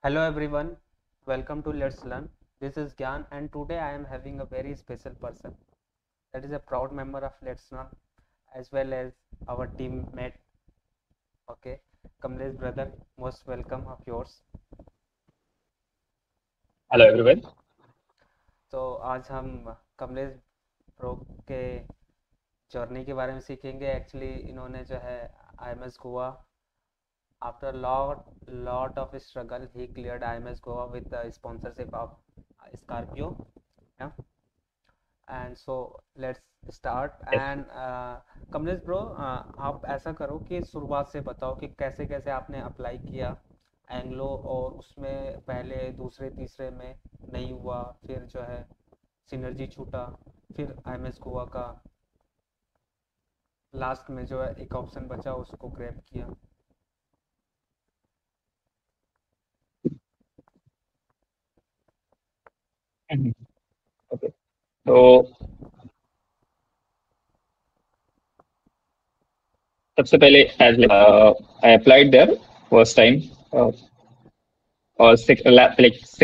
Hello everyone, welcome to Let's Learn. This is Gyan and today I am having a very special person that is a proud member of Let's Learn as well as our teammate. Okay, Kamlesh brother, most welcome of yours. Hello everyone. तो आज हम Kamlesh bro के journey के बारे में सीखेंगे. Actually इन्होंने जो है IMS Goa after lot of struggle he cleared IMS Goa with the sponsorship of Scorpio. Yeah. And so let's start Yes. And Kamlesh bro, आप ऐसा करो कि शुरुआत से बताओ कि कैसे कैसे आपने अप्लाई किया एंग्लो और उसमें पहले दूसरे तीसरे में नहीं हुआ, फिर जो है सिनर्जी छूटा, फिर IMS गोवा का लास्ट में जो है एक ऑप्शन बचा उसको ग्रैब किया. Mhm. Okay. तो सबसे पहले as I applied there first time uh, और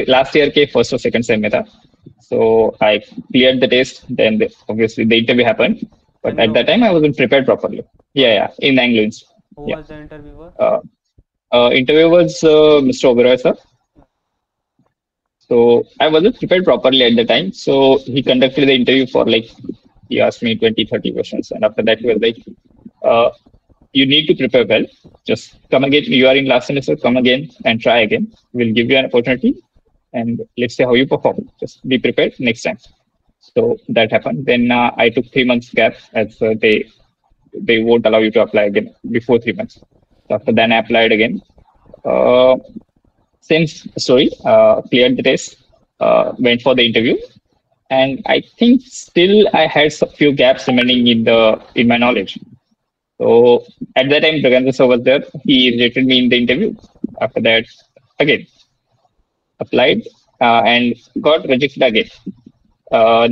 last year के first और second sem में था. So I cleared the test. Then obviously the interview happened, but at Anglo. that time I wasn't prepared properly. Yeah, okay. yeah, in Anglo. Who Yeah. Was the interviewer? Uh, Interview was Mr. Oberoi sir. So I wasn't prepared properly at the time. So he conducted the interview for he asked me 20, 30 questions. And after that, he was like, uh, you need to prepare well. Just come again. You are in last semester, come again and try again. We'll give you an opportunity and let's see how you perform. Just be prepared next time. So that happened. Then I took 3 months gap as they won't allow you to apply again before 3 months. So after then I applied again. Uh, Same story. Cleared the test, went for the interview, and I think still I had a few gaps remaining in my knowledge. So at that time, Bragantha sir was there. He rejected me in the interview. After that, again applied and got rejected again.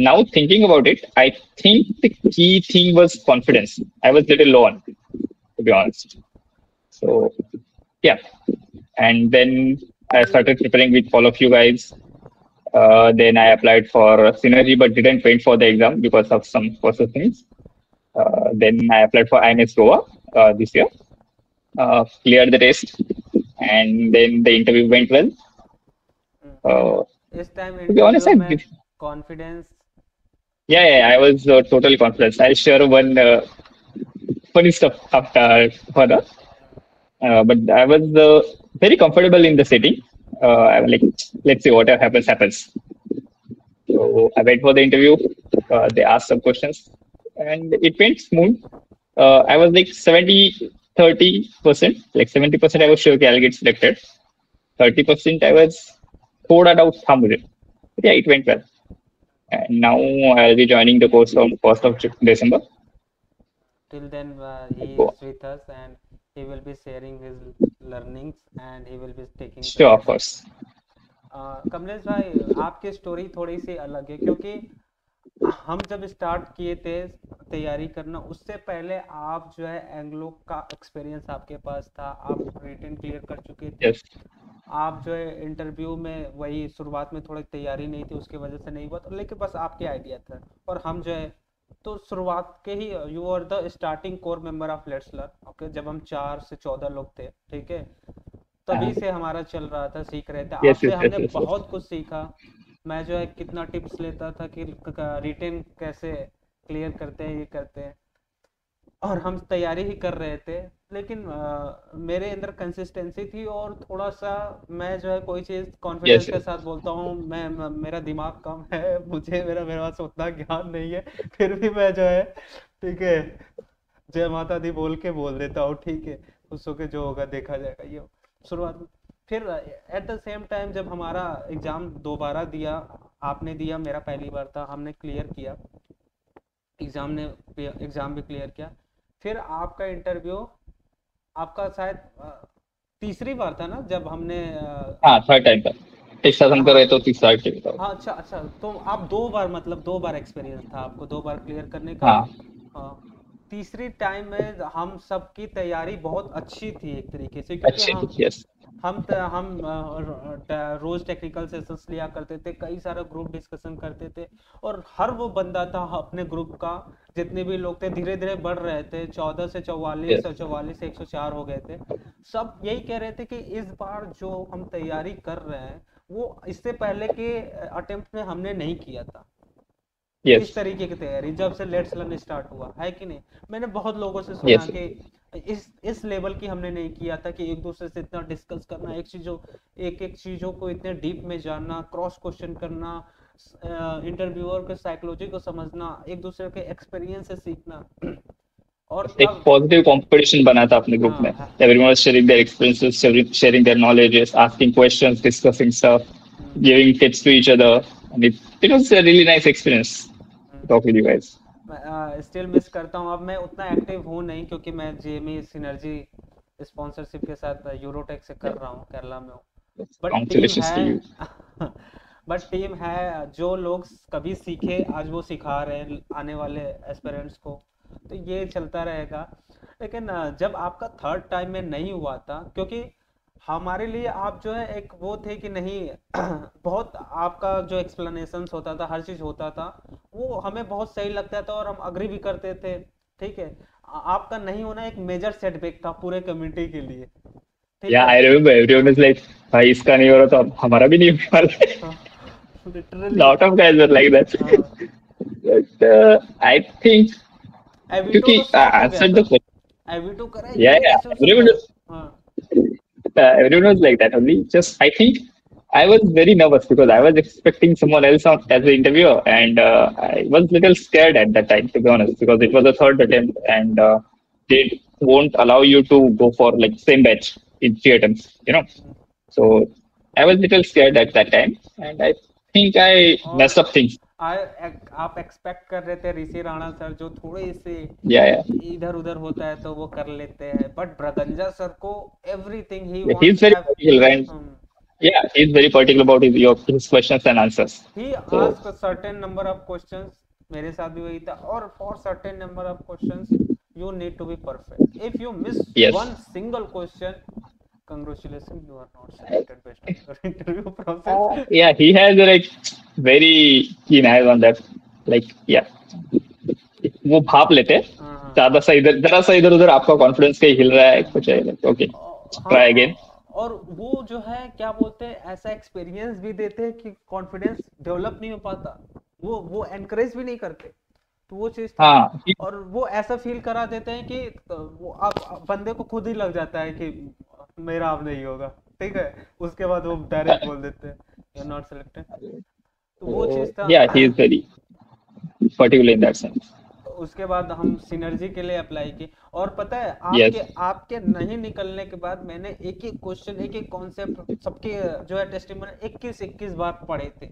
Now thinking about it, I think the key thing was confidence. I was a little low on, to be honest. So yeah, and then I started preparing with all of you guys. Then I applied for Synergy but didn't wait for the exam because of some personal things. Then I applied for IMS Goa this year, cleared the test, and then the interview went well. Uh, इस time to be honest, interview में confidence. yeah, I was totally confident. I'll share one funny stuff after further. But I was very comfortable in the setting. I was like, let's see whatever happens, happens. So I went for the interview. They asked some questions and it went smooth. I was like 70-30%. Like 70% I was sure I'll get selected. 30% I was thoda doubt था मुझे. But yeah, it went well. And now I'll be joining the course on 1st of December. Till then, he Goa. is with us and he will be sharing his learnings and he will be taking the Sure, of session. course. Kamlesh भाई, आपकी story थोड़ी सी अलग है क्योंकि हम जब start किए थे तैयारी करना उससे पहले आप जो है एंग्लो का एक्सपीरियंस आपके पास था, आप रिटन क्लियर कर चुके थे. Yes. आप जो है इंटरव्यू में वही शुरुआत में थोड़ी तैयारी नहीं थी उसकी वजह से नहीं हुआ तो, लेकिन बस आपके आइडिया था. और हम जो है तो शुरुआत के ही you are the starting core member of let's learn. Okay, जब हम 4 से 14 लोग थे, ठीक है, तभी Uh, से हमारा चल रहा था, सीख रहे थे yes, आपसे, yes, yes, हमने yes, yes. बहुत कुछ सीखा. मैं जो है कितना टिप्स लेता था कि रिटेन कैसे क्लियर करते हैं, ये करते हैं, और हम तैयारी ही कर रहे थे. लेकिन मेरे अंदर कंसिस्टेंसी थी और थोड़ा सा मैं जो है कोई चीज़ कॉन्फिडेंस Yes, के yes. साथ बोलता हूँ. मेरा दिमाग कम है, मेरे पास उतना ज्ञान नहीं है, फिर भी मैं जो है, ठीक है, जय माता दी बोल के बोल देता हूँ, ठीक है, खुश होके जो होगा देखा जाएगा, ये शुरुआत में. फिर एट द सेम टाइम जब हमारा एग्ज़ाम दोबारा दिया, आपने दिया, मेरा पहली बार था, हमने क्लियर किया एग्ज़ाम ने, एग्ज़ाम भी क्लियर किया. फिर आपका इंटरव्यू, आपका शायद तीसरी बार था ना जब हमने हाँ, थर्ड टाइम था. टेक्स्ट हम कर हाँ. रहे तो तीसरा टाइम था. हाँ, अच्छा अच्छा, तो आप 2 बार, मतलब 2 बार एक्सपीरियंस था आपको, 2 बार क्लियर करने का. हाँ, हाँ. तीसरी टाइम में हम सबकी तैयारी बहुत अच्छी थी एक तरीके से, क्योंकि अच्छे, यस, हम रोज टेक्निकल सेशंस लिया करते थे, कई सारा ग्रुप डिस्कशन करते थे, और हर वो बंदा था अपने ग्रुप का, जितने भी लोग थे धीरे धीरे बढ़ रहे थे, 14 से 44 और यस, 44 से 104 हो गए थे। सब यही कह रहे थे कि इस बार जो हम तैयारी कर रहे हैं वो इससे पहले के अटेम्प्ट में हमने नहीं किया था, इस यस, तरीके की तैयारी जब से लेट्स लर्न स्टार्ट हुआ है कि नहीं। मैंने बहुत लोगों से सुना यस। कि इस लेवल की हमने नहीं किया था, कि एक दूसरे से इतना डिस्कस करना, एक एक चीजों को इतने डीप में जानना, क्रॉस क्वेश्चन करना, इंटरव्यूअर के साइकोलॉजी को समझना, एक दूसरे के एक्सपीरियंस से सीखना। और एक तब पॉजिटिव कंपटीशन बना था अपने ग्रुप में, हाँ, everyone was sharing their experiences, sharing their knowledges, asking questions, discussing stuff, giving tips to each other, and it was a really nice experience to talk with you guys. Still miss करता हूँ। अब मैं उतना active हूँ नहीं, क्योंकि मैं जेएमई synergy sponsorship के साथ यूरोटेक से कर रहा हूँ, केरला में हूँ। But team Congratulations to you. है बट टीम है, जो लोग कभी सीखे आज वो सिखा रहे हैं आने वाले एस्पिरेंट्स को, तो ये चलता रहेगा। लेकिन जब आपका थर्ड टाइम में नहीं हुआ था, क्योंकि हमारे लिए आप जो है एक वो थे कि नहीं बहुत आपका जो एक्सप्लेनेशंस होता था, हर चीज होता था, वो हमें बहुत सही लगता था और हम अग्री भी करते थे, ठीक है। आपका नहीं होना एक मेजर सेटबैक था पूरे कम्युनिटी के लिए, ठीक Yeah, है। I remember everyone is like, भाई इसका नहीं हो रहा तो अब हमारा भी नहीं होने वाला है. Literally Lot of guys were like that. But I think एविटो क्योंकि तो शॉक हो गया answered था, the question. एविटो करे Yeah, ये yeah, कैसे हो सकता है। हाँ, everyone was like that only. Just I think I was very nervous because I was expecting someone else as the interviewer, and I was little scared at that time, to be honest, because it was a third attempt, and they won't allow you to go for like same batch in 3 attempts. So I was little scared at that time, and I think I और messed up things. आप expect कर रहे थे ऋषि Rana sir जो थोड़े से Yeah, इधर उधर होता है तो वो कर लेते हैं, बट ब्रगंजा सर को एवरीथिंग ही yeah. Wants He's to very have. particular, and yeah, he's very particular about his questions and answers. He So ask certain number of questions, मेरे साथ भी वही था, और for certain number of questions you need to be perfect. If you miss one yes. Single question, congratulations, you are not selected based on your interview process। Yeah, he has like very keen eyes on that. Like, yeah, वो भाप लेते हैं हाँ ज्यादा सा इधर जरा सा इधर उधर आपका कॉन्फिडेंस कहीं हिल रहा है कुछ है ओके हाँ, ट्राई अगेन. और वो जो है क्या बोलते हैं, ऐसा एक्सपीरियंस भी देते हैं कि कॉन्फिडेंस डेवलप नहीं हो पाता, वो एनकरेज भी नहीं करते, तो वो चीज था। हाँ, और वो ऐसा फील करा देते हैं कि वो आप बंदे को खुद ही लग जाता है कि मेरा अब नहीं होगा, ठीक है, उसके बाद वो डायरेक्ट बोल देते हैं यू आर नॉट सिलेक्टेड, तो वो चीज था। yeah, he is very particular in that sense. उसके बाद हम सिनर्जी के लिए अप्लाई किए, और पता है Yes. आपके नहीं निकलने के बाद मैंने एक एक क्वेश्चन, एक एक कॉन्सेप्ट सबके जो है टेस्टिमोनियल 21 बार पढ़े थे,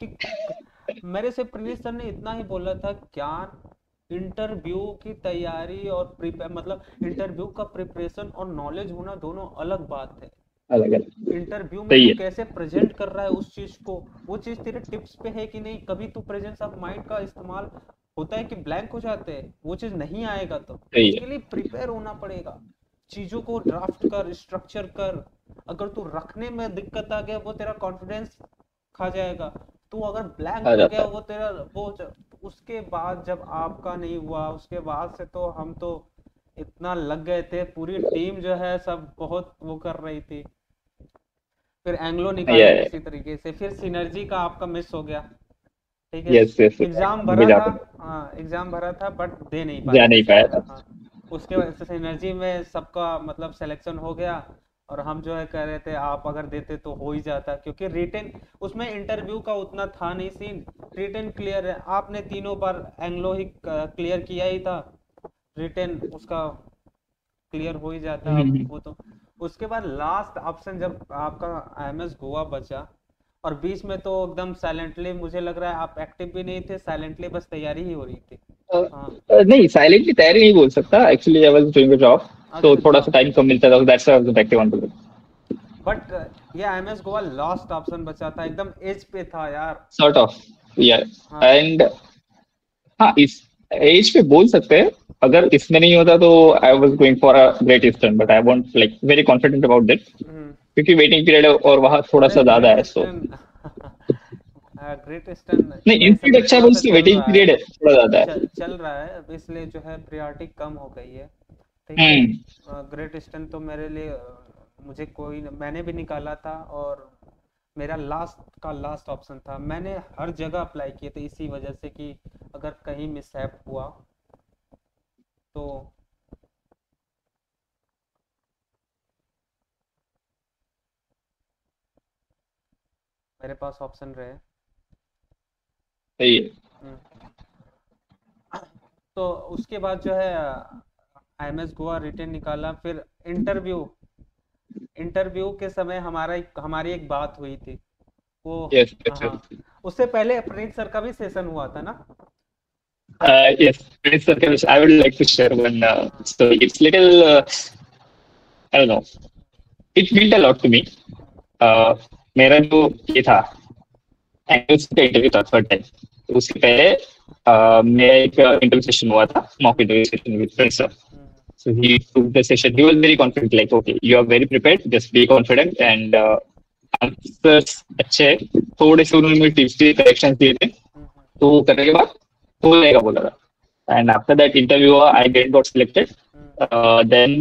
कि मेरे से प्रिंस सर ने इतना ही बोला था, ज्ञान इंटरव्यू की तैयारी और प्रिपेयर, मतलब इंटरव्यू का प्रिपरेशन और नॉलेज होना दोनों अलग बात है। अलग अलग इंटरव्यू में सही तू है. कैसे प्रेजेंट कर रहा है उस चीज को, वो चीज तेरे टिप्स पे है कि नहीं, कभी तू प्रेजेंस ऑफ माइंड का इस्तेमाल होता है कि ब्लैंक हो जाते हैं, वो चीज नहीं आएगा, तो सही उसके है. लिए प्रिपेयर होना पड़ेगा, चीजों को ड्राफ्ट कर, स्ट्रक्चर कर। अगर तू रखने में दिक्कत आ गया वो तेरा कॉन्फिडेंस खा जाएगा, तू अगर ब्लैंक आ हो जाता गया है. वो तेरा वो उसके बाद जब आपका नहीं हुआ, उसके बाद से तो हम तो इतना लग गए थे, पूरी टीम जो है सब बहुत वो कर रही थी। फिर एंग्लो निकाला Yeah, किसी तरीके से, फिर सिनर्जी का आपका मिस हो गया, ठीक है। yes, yes, yes. एग्जाम मुझे भरा जा था, पाता हाँ एग्जाम भरा था बट दे नहीं जा पाए थे नहीं पाया शायद, था. हाँ। उसके वजह से सिनर्जी में सबका मतलब सिलेक्शन हो गया, और हम जो है कह रहे थे आप अगर देते तो हो ही जाता, क्योंकि रिटन उसमें इंटरव्यू का उतना था नहीं सीन, रिटन क्लियर है, आपने तीनों बार एंग्लो ही क्लियर किया ही था, रिटन उसका क्लियर हो ही जाता अब वो तो। उसके बाद लास्ट ऑप्शन जब आपका IMS गोवा बचा, और बीच में तो एकदम साइलेंटली मुझे लग रहा है आप एक्टिव भी नहीं थे, साइलेंटली बस तैयारी ही हो रही थी। हाँ, नहीं साइलेंटली तैयारी नहीं बोल सकता actually I was doing a job तो अच्छा थोड़ा सा जॉब, टाइम कम मिलता था that's why I was active on too. But ये IMS गोवा लास्ट ऑप्शन बचा था, एकदम एज पे था यार। सॉर्ट ऑफ या हाँ एंड हाँ इस एज पे बोल सकते हैं अगर इसमें नहीं होता तो I was going for a great eastern, but I want like very confident about that, क्योंकि वेटिंग पीरियड और वहाँ थोड़ा अरे सा ज्यादा ग्रेट है, सो ईस्टर्न ग्रेट ईस्टर्न नहीं ये इंस्टीट्यूट समय अच्छा थोड़ा बोल सा से चल वेटिंग रहा है, पीरियड है थोड़ा ज्यादा है। चल रहा है, अब इसलिए जो है प्रायोरिटी कम हो गई है, ठीक है। हम्म। ग्रेट ईस्टर्न तो मेरे लिए मुझे कोई मैंने भी निकाला था, और मेरा लास्ट का लास्ट ऑप्शन था। मैंने हर जगह अप्लाई किए थे इसी वजह से कि अगर कहीं मिसहैप हुआ तो। मेरे पास ऑप्शन रहे। सही है। हम्म, तो उसके बाद जो है IMS गोवा रिटेन निकाला, फिर इंटरव्यू इंटरव्यू के समय हमारी एक बात हुई थी वो। यस हाँ हाँ, यस उससे पहले प्रणीत सर का भी सेशन हुआ था ना। yes, Prince Sarkar, I would like to share one हाँ। story. It's little, I don't know. It meant a lot to me. Uh, मेरा जो ये था एंगल्स का इंटरव्यू था थर्ड टाइम, तो उसके पहले मेरा एक इंटरव्यू सेशन हुआ था, mock interview session with friends. Hmm, So he took the session. He was very confident, like, okay, you are very prepared. Just be confident and answers अच्छे हैं। थोड़े से उन्होंने टिप्स दिए, करेक्शंस दिए थे, हम्म, तो वो करने के बाद हो जाएगा बोला था। And after that interview, I didn't got selected. Hmm, Then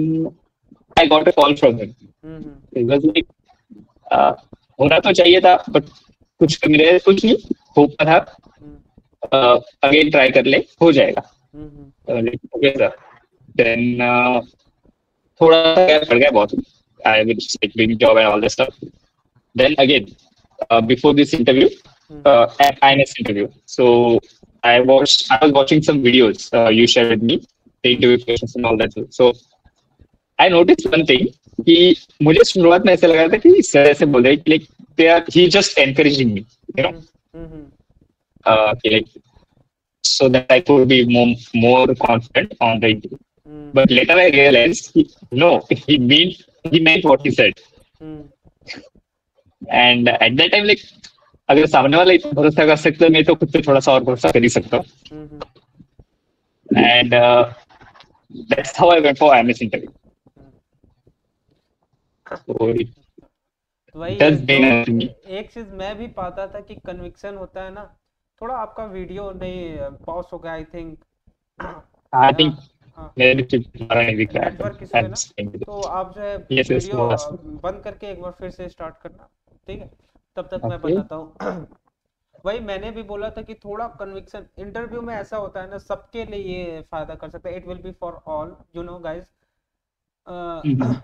I got a call from him. Hmm, hmm, It was like, uh, होना तो चाहिए था, but मेरे कुछ नहीं होप था। हम्म, अगेन ट्राई कर ले, हो जाएगा। हम्म, ओके सर। देन थोड़ा सा गैप पड़ गया बहुत। I will like doing job and all this stuff. Then again, before this interview, hmm, at INS interview, so I was watching some videos you shared with me, the hmm, interview questions and all that. So I noticed one thing कि मुझे शुरुआत में ऐसा लगा था कि sir ऐसे बोल रहे कि like he just encouraging me, you know, हम्म, हम्म, कि like so that I could be more confident on the interview. Hmm, But later I realized no, he meant what he said. Hmm, And at that time, like, अगर सामने वाला इतना भरोसा कर सकता है, मैं तो खुद पे थोड़ा सा और भरोसा कर ही सकता हूँ। हम्म, And that's how I went for IMS interview. So it तो वही does जो mean to me. एक चीज मैं भी पाता था कि कन्विक्शन होता है ना। थोड़ा आपका वीडियो नहीं पॉज हो गया आई थिंक। I think हाँ, मेरे भी हमारा नहीं दिख रहा नेटवर्क इशू है है। ना। तो आप जो है Yes, yes, वीडियो थोड़ा बंद करके एक बार फिर से स्टार्ट करना, ठीक है। तब तक मैं okay. बताता हूँ। वही मैंने भी बोला था कि थोड़ा कन्विक्शन इंटरव्यू में ऐसा होता है ना, सबके लिए ये फायदा कर सकता है। It will be for all you know guys, Mm-hmm.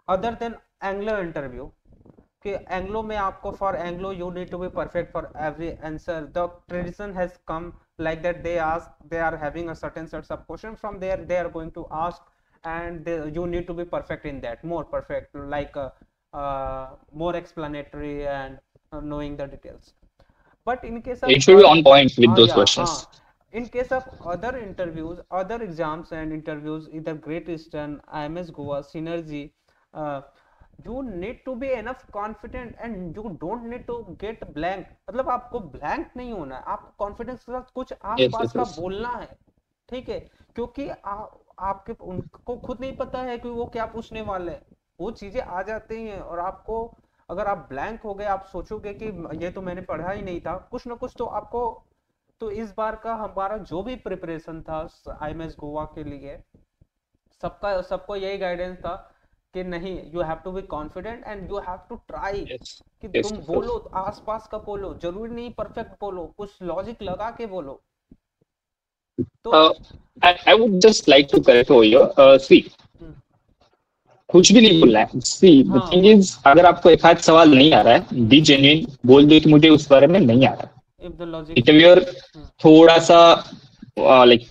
Other than Anglo interview. कि एंग्लो में आपको for Anglo you need to be perfect for every answer. The tradition has come like that, they are having a certain sets of question from there, they are going to ask, and you need to be perfect in that, more perfect, like more explanatory and knowing the details. But in case of It should be on point with those yeah, questions. in case of other interviews, other exams and interviews, either Great Eastern, IMS Goa, Synergy, uh, you need to be enough confident and you don't need to get blank। मतलब आपको blank नहीं होना है, आपको confidence के साथ कुछ Yes, आसपास yes, का yes. बोलना है, ठीक है। क्योंकि आपके उनको खुद नहीं पता है कि वो क्या पूछने वाले हैं। वो चीजें आ जाती हैं और आपको, अगर आप ब्लैंक हो गए, आप सोचोगे कि ये तो मैंने पढ़ा ही नहीं था, कुछ ना कुछ तो आपको। तो इस बार का हमारा जो भी प्रिपरेशन था IMS गोवा के लिए, सबको यही गाइडेंस था कि नहीं, you have to be confident and you have to try. Yes, कि yes, तुम yes, yes. बोलो, आसपास का बोलो, जरूरी नहीं परफेक्ट बोलो, कुछ लॉजिक लगा के बोलो। तो I would just like to correct over here. See, हम्म, कुछ भी नहीं बोलना है। See, the हाँ thing वही, is, अगर आपको एक आध सवाल नहीं आ रहा है, be genuine, बोल दो कि मुझे उस बारे में नहीं आ रहा। इफ द लॉजिक, इंटरव्यूअर थोड़ा सा लाइक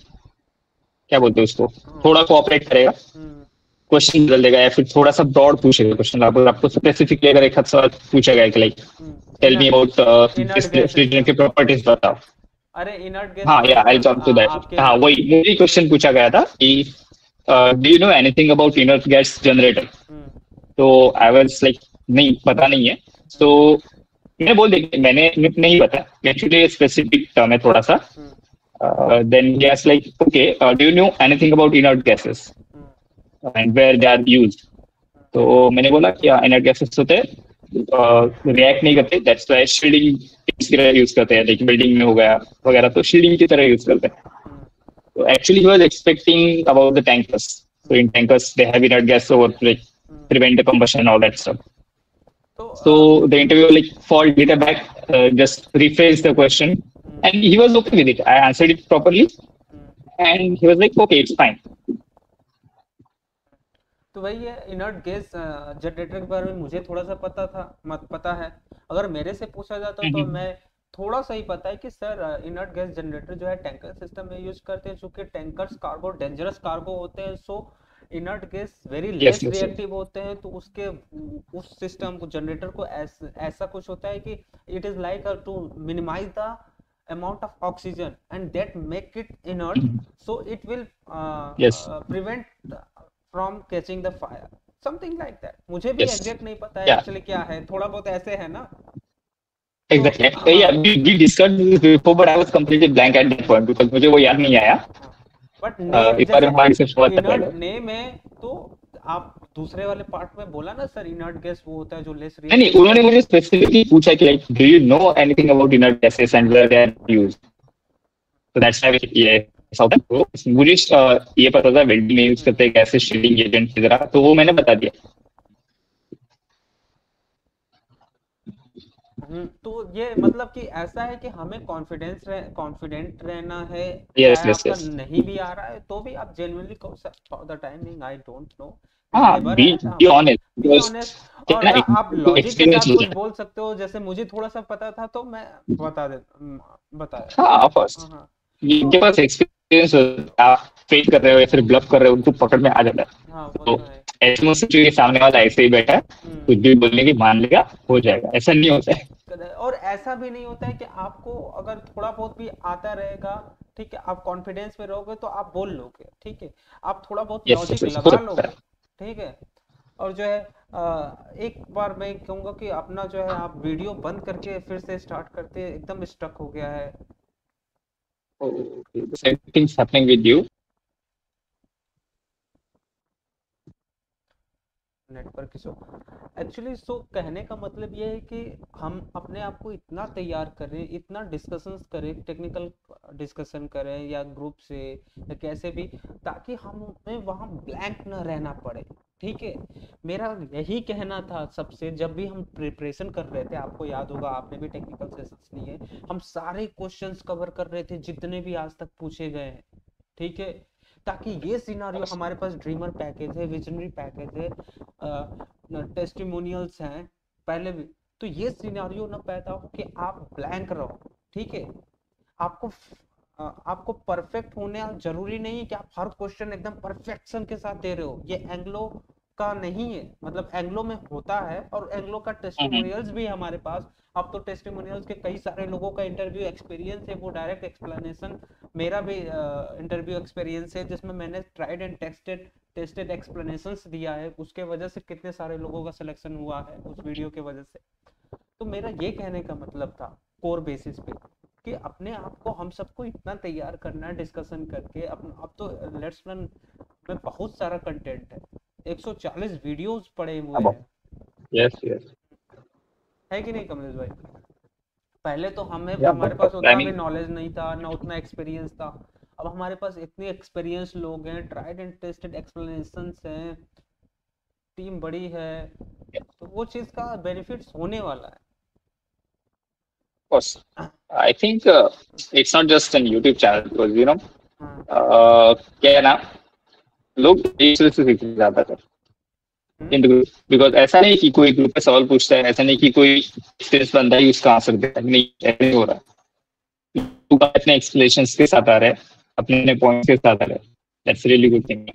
क्या बोलते हैं उसको, थोड़ा कोऑपरेट करेगा, क्वेश्चन बदल देगा या फिर थोड़ा सा ब्रॉड पूछेगा क्वेश्चन। आपको स्पेसिफिकली अगर एक आध सवाल पूछेगा कि like tell me about inert this gases refrigerant का। की प्रॉपर्टीज बताओ। अरे इनर्ट गैस हाँ, या I sensor come to that. आपके हाँ, वही क्वेश्चन पूछा गया था कि do you know anything about inert gas generator. तो आई वाज लाइक नहीं, पता नहीं है। तो मैं बोल देखिए, मैंने नहीं पता, एक्चुअली स्पेसिफिक टर्म है थोड़ा सा। Then he asked like, okay, do you know anything about inert gases and where they are used? तो मैंने बोला कि इनर्ट गैसेस होते हैं, रिएक्ट नहीं करते, दैट्स व्हाई शील्डिंग की तरह यूज करते हैं, लाइक बिल्डिंग में हो गया वगैरह तो शील्डिंग की तरह यूज करते हैं. So actually, he was expecting about the tankers. So in tankers, they have inert gas over like prevent the combustion and all that stuff. So the interviewer like fall data back, just rephrased the question, and he was okay with it. I answered it properly, and he was like, okay, it's fine. तो भाई ये inert gas generator के बारे में मुझे थोड़ा सा पता है. अगर मेरे से पूछा जाता तो मैं थोड़ा सा ही पता है कि सर इनर्ट गैस जनरेटर जो है टैंकर सिस्टम में यूज करते हैं, चूंकि टैंकर्स कार्गो डेंजरस कार्गो होते हैं, सो inert gas very less reactive होते हैं. तो उसके उस सिस्टम को जनरेटर को ऐसा कुछ होता है कि it is like to minimize the amount of oxygen and that make it inert, so it will prevent from catching the fire, something like that. मुझे भी एग्जैक्ट नहीं पता है एक्चुअली क्या है, थोड़ा बहुत ऐसे है ना. Exactly. Yeah, we discussed this before, but I was completely blank at that point because मुझे वो याद नहीं आया. बट नेम है तो आप दूसरे वाले पार्ट में बोला ना सर इनर्ट गैस वो होता है जो लेस रिएक्टिव. नहीं, उन्होंने मुझे स्पेसिफिकली पूछा कि like do you know anything about inert gases and where they are used, तो दैट्स व्हाई ये होता है. मुझे ये पता था वेल्डिंग में यूज करते हैं गैसेस, शील्डिंग एजेंट वगैरह, तो वो मैंने बता दिया. तो ये मतलब कि ऐसा है कि हमें कॉन्फिडेंट रहना है. आपका नहीं भी आ रहा है तो भी आप जेन्युइनली कहो sir for the timing I don't know. Be honest. और आप लॉजिक के साथ कुछ बोल सकते हो. जैसे मुझे थोड़ा सा पता था तो मैं बताया. हाँ, ऑफ कोर्स इनके पास एक्सपीरियंस, आप फेक कर रहे हो या फिर ब्लफ कर रहे हो, उनको पकड़ में आ जाता है. तो ऐसे में सिचुएशन सामने वाला ऐसे ही बैठा है, कुछ भी बोलने की मान लेगा, हो जाएगा. ऐसा नहीं होता है. और ऐसा भी नहीं होता है कि आपको अगर थोड़ा बहुत भी आता रहेगा, ठीक है, आप कॉन्फिडेंस में रहोगे तो आप बोल लोगे, ठीक है, आप थोड़ा बहुत लॉजिक लगा लोगे, ठीक है. और जो है एक बार मैं कहूँगा कि अपना जो है आप वीडियो बंद करके फिर से स्टार्ट करते, एकदम स्टक हो गया है. Same things happening with you. Network issue actually. So कहने का मतलब ये है कि हम अपने आप को इतना तैयार करें, इतना डिस्कशंस करें, टेक्निकल डिस्कशन करें या ग्रुप से या कैसे भी, ताकि हमें वहाँ ब्लैंक ना रहना पड़े, ठीक है. मेरा यही कहना था सबसे. जब भी हम प्रिपरेशन कर रहे थे, आपको याद होगा आपने भी टेक्निकल सेशंस लिए, हम सारे क्वेश्चंस कवर कर रहे थे जितने भी आज तक पूछे गए हैं, ठीक है, ताकि ये सिनारियो हमारे पास ड्रीमर पैकेज है, विजनरी पैकेज है, टेस्टिमोनियल्स हैं पहले भी, तो ये सिनारियो ना पैदा हो कि आप ब्लैंक रहो, ठीक है. आपको परफेक्ट होने जरूरी नहीं है कि आप हर क्वेश्चन एकदम परफेक्शन के साथ दे रहे हो. ये एंग्लो का नहीं है, मतलब एंग्लो में होता है और एंग्लो का टेस्टिमोनियल्स भी हमारे पास. अब तो टेस्टिमोनियल्स के कई सारे लोगों का इंटरव्यू एक्सपीरियंस है, वो डायरेक्ट एक्सप्लेनेशन. मेरा भी इंटरव्यू एक्सपीरियंस है जिसमें मैंने ट्राइड एंड टेस्टेड एक्सप्लेनेशंस दिया है. उसके वजह से कितने सारे लोगों का सिलेक्शन हुआ है उस वीडियो के वजह से. तो मेरा ये कहने का मतलब था कोर बेसिस पे कि अपने आप को हम सबको इतना तैयार करना है डिस्कशन करके. अब तो लेट्स लर्न में बहुत सारा कंटेंट है, 140 वीडियोस पड़े हुए हैं. यस यस, है कि नहीं कमलेश भाई? पहले तो हमारे पास उतना भी नॉलेज नहीं था, ना उतना एक्सपीरियंस था. अब हमारे पास इतने एक्सपीरियंस लोग हैं, ट्राइड एंड टेस्टेड एक्सप्लेनेशंस हैं, टीम बड़ी है, तो वो चीज का बेनिफिट्स होने वाला है. Of course, I think it's not just an YouTube channel because you know, क्या है ना, लोग एक दूसरे से सीख जाता है. बिकॉज ऐसा नहीं कि कोई ग्रुप में सवाल पूछता है, ऐसा नहीं कि कोई एक्सपीरियंस बंदा ही उसका आंसर देता है, नहीं ऐसा नहीं हो रहा. तू अपने एक्सप्लेनेशंस के साथ आ रहा है, अपने पॉइंट्स के साथ आ रहा है. That's really good thing.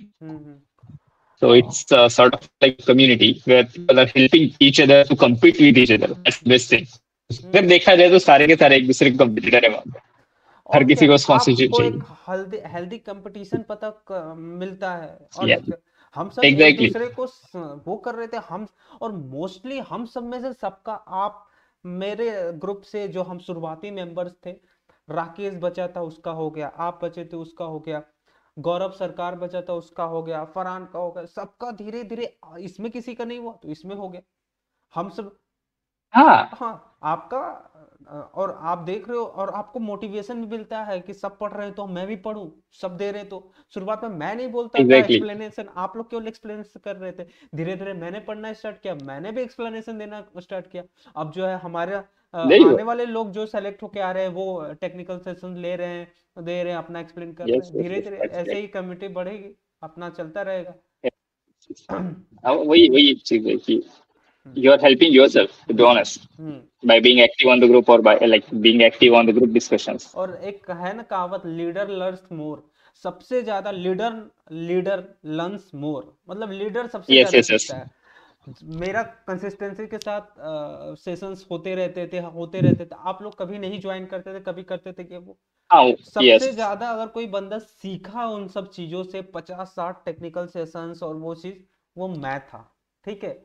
So it's sort of like community where people are helping each other to compete with each other. That's the best thing. अगर देखा जाए तो सारे के सारे एक दूसरे के कंपटीटर है वहाँ पे. हर किसी को स्पॉन्सरशिप चाहिए. हेल्दी कंपटीशन पता मिलता है. और हम सब exactly. एक दूसरे को वो कर रहे थे हम. और मोस्टली हम सब में से सबका, आप मेरे ग्रुप से जो हम शुरुआती मेंबर्स थे, राकेश बचा था उसका हो गया, आप बचे थे उसका हो गया, गौरव सरकार बचा था उसका हो गया, फरहान का हो गया, सबका धीरे धीरे, इसमें किसी का नहीं हुआ तो इसमें हो गया। हम सब, हाँ हाँ आपका, और आप देख रहे हो और आपको मोटिवेशन भी मिलता है कि सब पढ़ रहे हैं तो मैं भी पढूं, सब दे रहे हैं तो। शुरुआत में मैं नहीं बोलता था एग्जैक्टली। एक्सप्लेनेशन, आप लोग केवल एक्सप्लेनेशन कर रहे थे, धीरे धीरे मैंने पढ़ना स्टार्ट किया, मैंने भी एक्सप्लेनेशन देना स्टार्ट किया। अब जो है हमारे देयर यू आने वाले लोग जो सेलेक्ट होके आ रहे हैं वो टेक्निकल सेशन ले रहे हैं, दे रहे हैं, अपना एक्सप्लेन कर रहे यस हैं, यस धीरे यस धीरे दैट्स ऐसे ही कम्युनिटी बढ़ेगी, अपना चलता रहेगा। वही वही चीज है कि हम्म। you are helping yourself, to be honest, hmm. by being active on the group, or by like being active on the group discussions. और एक है ना कहावत, लीडर लर्न्स मोर, सबसे ज्यादा लीडर, लीडर लर्न्स मोर, मतलब लीडर सबसे Yes, ज्यादा yes, yes. सीखता है। मेरा कंसिस्टेंसी के साथ सेशंस होते रहते थे, आप लोग कभी नहीं ज्वाइन करते थे, कभी करते थे कि वो Oh, सबसे yes. ज्यादा अगर कोई बंदा सीखा उन सब चीजों से, 50-60 टेक्निकल सेशंस और वो चीज, वो मैं था। ठीक है,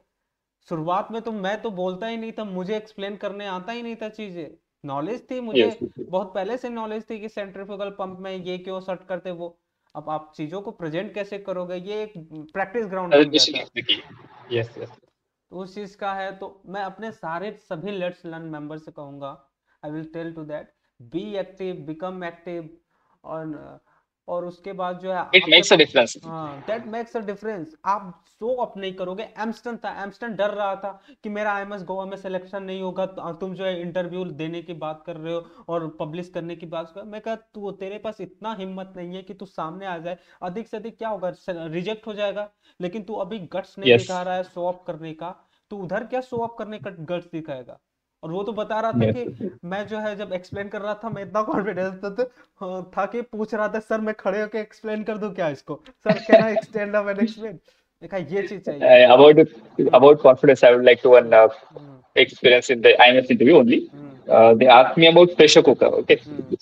शुरुआत में तो मैं तो बोलता ही नहीं था, मुझे एक्सप्लेन करने आता ही नहीं था चीजें, नॉलेज थी मुझे, Yes. बहुत पहले से नॉलेज थी कि सेंट्रीफ्यूगल पंप में ये क्यों सेट करते वो। अब आप चीजों को प्रेजेंट कैसे करोगे, ये एक प्रैक्टिस ग्राउंड बन Presentation जाता is है। the key. Yes, yes. तो उस चीज का है, तो मैं अपने सारे सभी लेट्स लर्न मेंबर से कहूंगा, I will tell to that, be active, become active. और उसके बाद जो है It आपके makes a पास, difference. हाँ दैट मेक्स अ डिफरेंस। आप शो अप नहीं करोगे, एम्स्टन था, एम्स्टन डर रहा था कि मेरा IMS गोवा में सिलेक्शन नहीं होगा, तुम जो है इंटरव्यू देने की बात कर रहे हो और पब्लिश करने की बात कर रहे हो। मैं कहा तू, तेरे पास इतना हिम्मत नहीं है कि तू सामने आ जाए, अधिक से अधिक क्या होगा, रिजेक्ट हो जाएगा, लेकिन तू अभी गट्स नहीं दिखा Yes. रहा है शो अप करने का, तो उधर क्या शो अप करने का गट्स दिखाएगा। और वो तो बता रहा था Yes. कि मैं जो है जब एक्सप्लेन कर रहा था, मैं इतना कॉन्फिडेंस था कि पूछ रहा था सर मैं खड़े होकर एक्सप्लेन कर दूं क्या इसको, sir can I stand up and explain. देखा, ये चीज चाहिए। About hmm. about confidence, I would like to one hmm. Hmm. experience in the IMS interview only. Hmm. They asked me about pressure cooker. Okay, hmm.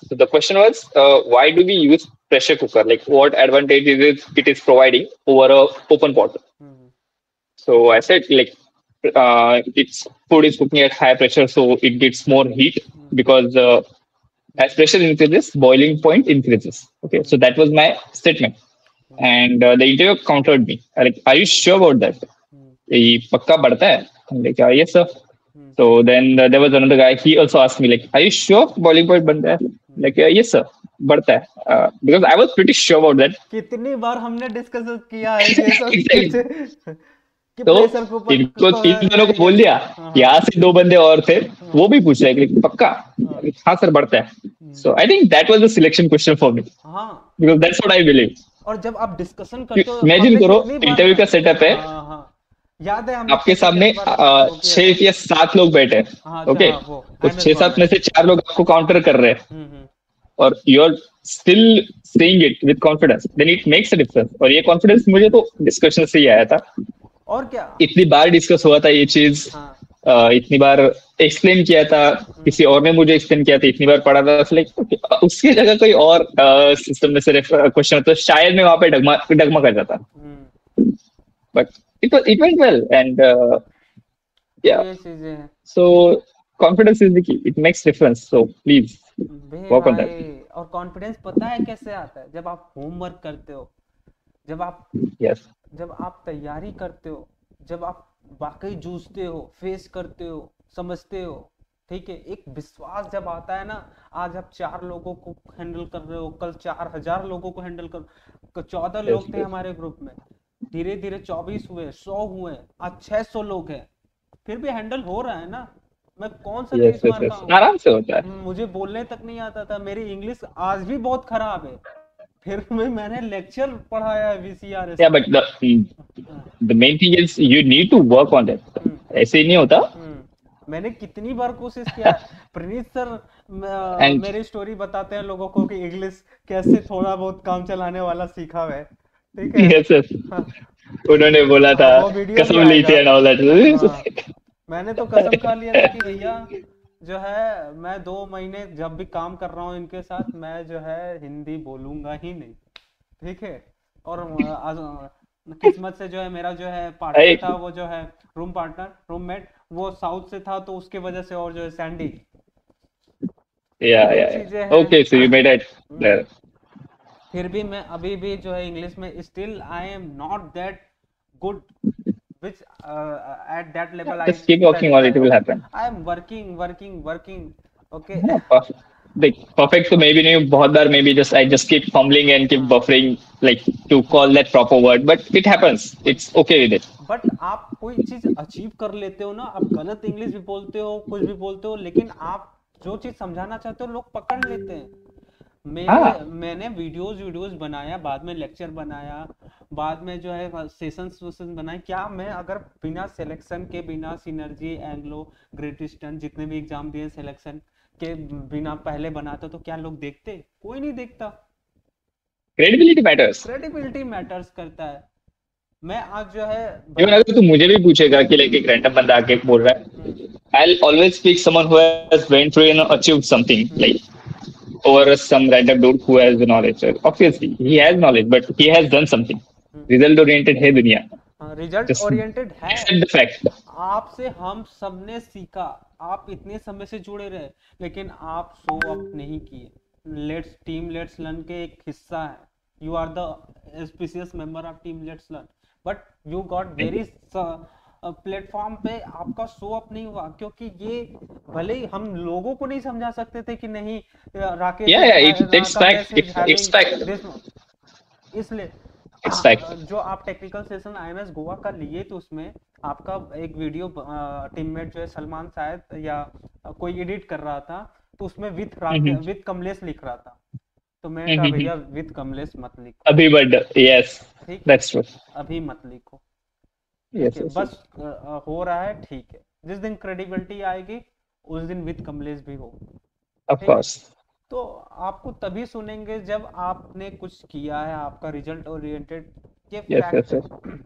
so the question was, why do we use pressure cooker? Like, what advantage it is providing over a open pot? Hmm. So I said, like, its food is cooking at high pressure, so it gets more heat hmm. because as pressure increases, boiling point increases. Okay, so hmm. that was my statement. Hmm. And the interviewer countered me, like, are you sure about that? हम्म। ये पक्का बढ़ता है? I'm like, yes, sir. Hmm. So then there was another guy. He also asked me, like, are you sure boiling point बढ़ता है? हम्म। Like, yes, sir, बढ़ता है. Because I was pretty sure about that. कितनी बार हमने discuss किया है ये सब Exactly. चीजें कि तो प्रेशर कुकर इनको तीन जनों को ये। बोल दिया, हाँ हाँ यहाँ से दो बंदे और थे, हाँ वो भी पूछ रहे कि पक्का? हाँ। हाँ सर, बढ़ता है. हम्म। So I think that was the selection question for me हाँ। because that's what I believe. और जब आप डिस्कशन करते हो, इमेजिन हमने करो, कितनी बार इंटरव्यू का सेटअप है, हाँ हाँ, याद है हमने आपके कैसे सामने कैसे बार वो किया था। 6 या 7 लोग बैठे हैं. हाँ अच्छा, ओके, हाँ वो तो IMS छह गोवा सात में। में से 4 लोग आपको काउंटर कर रहे हैं हम्म। और you are still saying it with confidence, then it makes a difference. और ये कॉन्फिडेंस मुझे तो डिस्कशन से ही आया था. और क्या। इतनी बार डिस्कस हुआ था ये चीज, हाँ। इतनी बार एक्सप्लेन किया था, किसी और ने मुझे एक्सप्लेन किया था, इतनी बार पढ़ा था, लाइक उसकी जगह कोई और सिस्टम में से क्वेश्चन होता, शायद मैं वहां पे डगमा कर जाता. Hmm. But it went well, and तो yeah, ये चीजें हैं। so confidence is the key. It makes difference, so please bay work on that. भाई, और कॉन्फिडेंस पता है कैसे आता है, जब आप होमवर्क करते हो, जब आप Yes. जब आप तैयारी करते हो, जब आप वाकई जूझते हो, फेस करते हो, समझते हो। ठीक है, एक विश्वास जब आता है ना, आज आप 4 लोगों को हैंडल कर रहे हो, कल 4000 लोगों को हैंडल कर, 14 Yes, लोग थे yes. हमारे ग्रुप में, धीरे धीरे 24 हुए, 100 हुए, आज 600 लोग हैं, फिर भी हैंडल हो रहा है ना। मैं कौन सा Yes, 30 yes, मार का yes. हूँ, आराम से होता है. मुझे बोलने तक नहीं आता था, मेरी इंग्लिश आज भी बहुत खराब है, फिर मैंने लेक्चर पढ़ाया है VCRS Yeah, पे। but हाँ। the main thing is you need to work on that. हम्म। ऐसे ही नहीं होता. मैंने कितनी बार कोशिश किया है। प्रणीत सर And मेरी स्टोरी बताते हैं लोगों को कि इंग्लिश कैसे थोड़ा बहुत काम चलाने वाला सीखा हुआ है। ठीक है। yes, yes. हाँ, उन्होंने बोला था, वो वीडियो भी कसम ली आएगा। थी and all that. हाँ, मैंने तो कसम खा लिया था कि भैया जो है मैं 2 महीने जब भी काम कर रहा हूँ इनके साथ, मैं जो है हिंदी बोलूंगा ही नहीं। ठीक है। और किस्मत से जो है मेरा जो है पार्टनर था, वो जो है रूम पार्टनर, रूममेट, वो साउथ से था, तो उसके वजह से, और जो है सैंडी, Yeah, ये yeah, चीजें yeah. हैं। Okay, so you made it hmm, there. फिर भी मैं अभी भी जो है इंग्लिश में still I am not that good which at that Yeah, level I just keep working on satisfy. it, it will Okay, happen. I am working. Okay. हाँ, देख परफेक्ट तो मैं भी नहीं हूँ बहुत बार maybe just I just keep fumbling and keep हाँ buffering like to call that proper word but it happens it's okay with it but आप कोई चीज अचीव कर लेते हो ना, आप गलत इंग्लिश भी बोलते हो, कुछ भी बोलते हो, लेकिन आप जो चीज समझाना चाहते हो लोग पकड़ लेते हैं। मैंने वीडियोस बनाया, बाद में लेक्चर बनाया, बाद में जो है सेशन बनाए। क्या मैं अगर बिना सिलेक्शन के, बिना सिनर्जी, एंग्लो, ग्रेट ईस्टर्न जितने भी एग्जाम दिए सिलेक्शन के बिना पहले बनाता तो क्या लोग देखते? कोई नहीं देखता। क्रेडिबिलिटी मैटर्स क्रेडिबिलिटी मैटर्स करता है। मैं आज जो है इवन बंदा। अगर तू मुझे भी पूछेगा कि लाइक एक रैंडम बंदा आके बोल रहा हम्म, है I'll always pick someone who has went through and achieved something hmm, like over some random dude who has the knowledge. Obviously, he has knowledge, but he has done something. Hmm. Result oriented है दुनिया. हाँ, result Just oriented है। accept the fact. आपसे हम सबने सीखा, आप इतने समय से जुड़े रहे, लेकिन आप शो अप नहीं किए। लेट्स लर्न के एक हिस्सा है, you are the specious member of team let's learn, but you got very platform पे आपका शो अप नहीं हुआ, क्योंकि ये भले ही हम लोगों को नहीं समझा सकते थे कि नहीं Rakesh Yeah, it's Kamlesh fact. Is It's having fact. This, इसलिए It's fact. जो आप टेक्निकल सेशन आईएमएस गोवा का लिए तो उसमें आपका एक वीडियो टीममेट जो है सलमान शायद या कोई एडिट कर रहा था, तो उसमें Mm-hmm. विथ कमलेश लिख रहा था, तो मैंने कहा Mm-hmm. भैया विथ कमलेश मत लिखो, Abhi but yes, ठीक, that's true. अभी मत लिखो, ठीक Yes, है, yes, बस yes. हो रहा है, ठीक है, जिस दिन क्रेडिबिलिटी आएगी उस दिन विथ कमलेश भी हो, Of ठीक है। course. तो आपको तभी सुनेंगे जब आपने कुछ किया है, आपका रिजल्ट ओरिएंटेड ये Yes, फैक्ट yes, है। yes.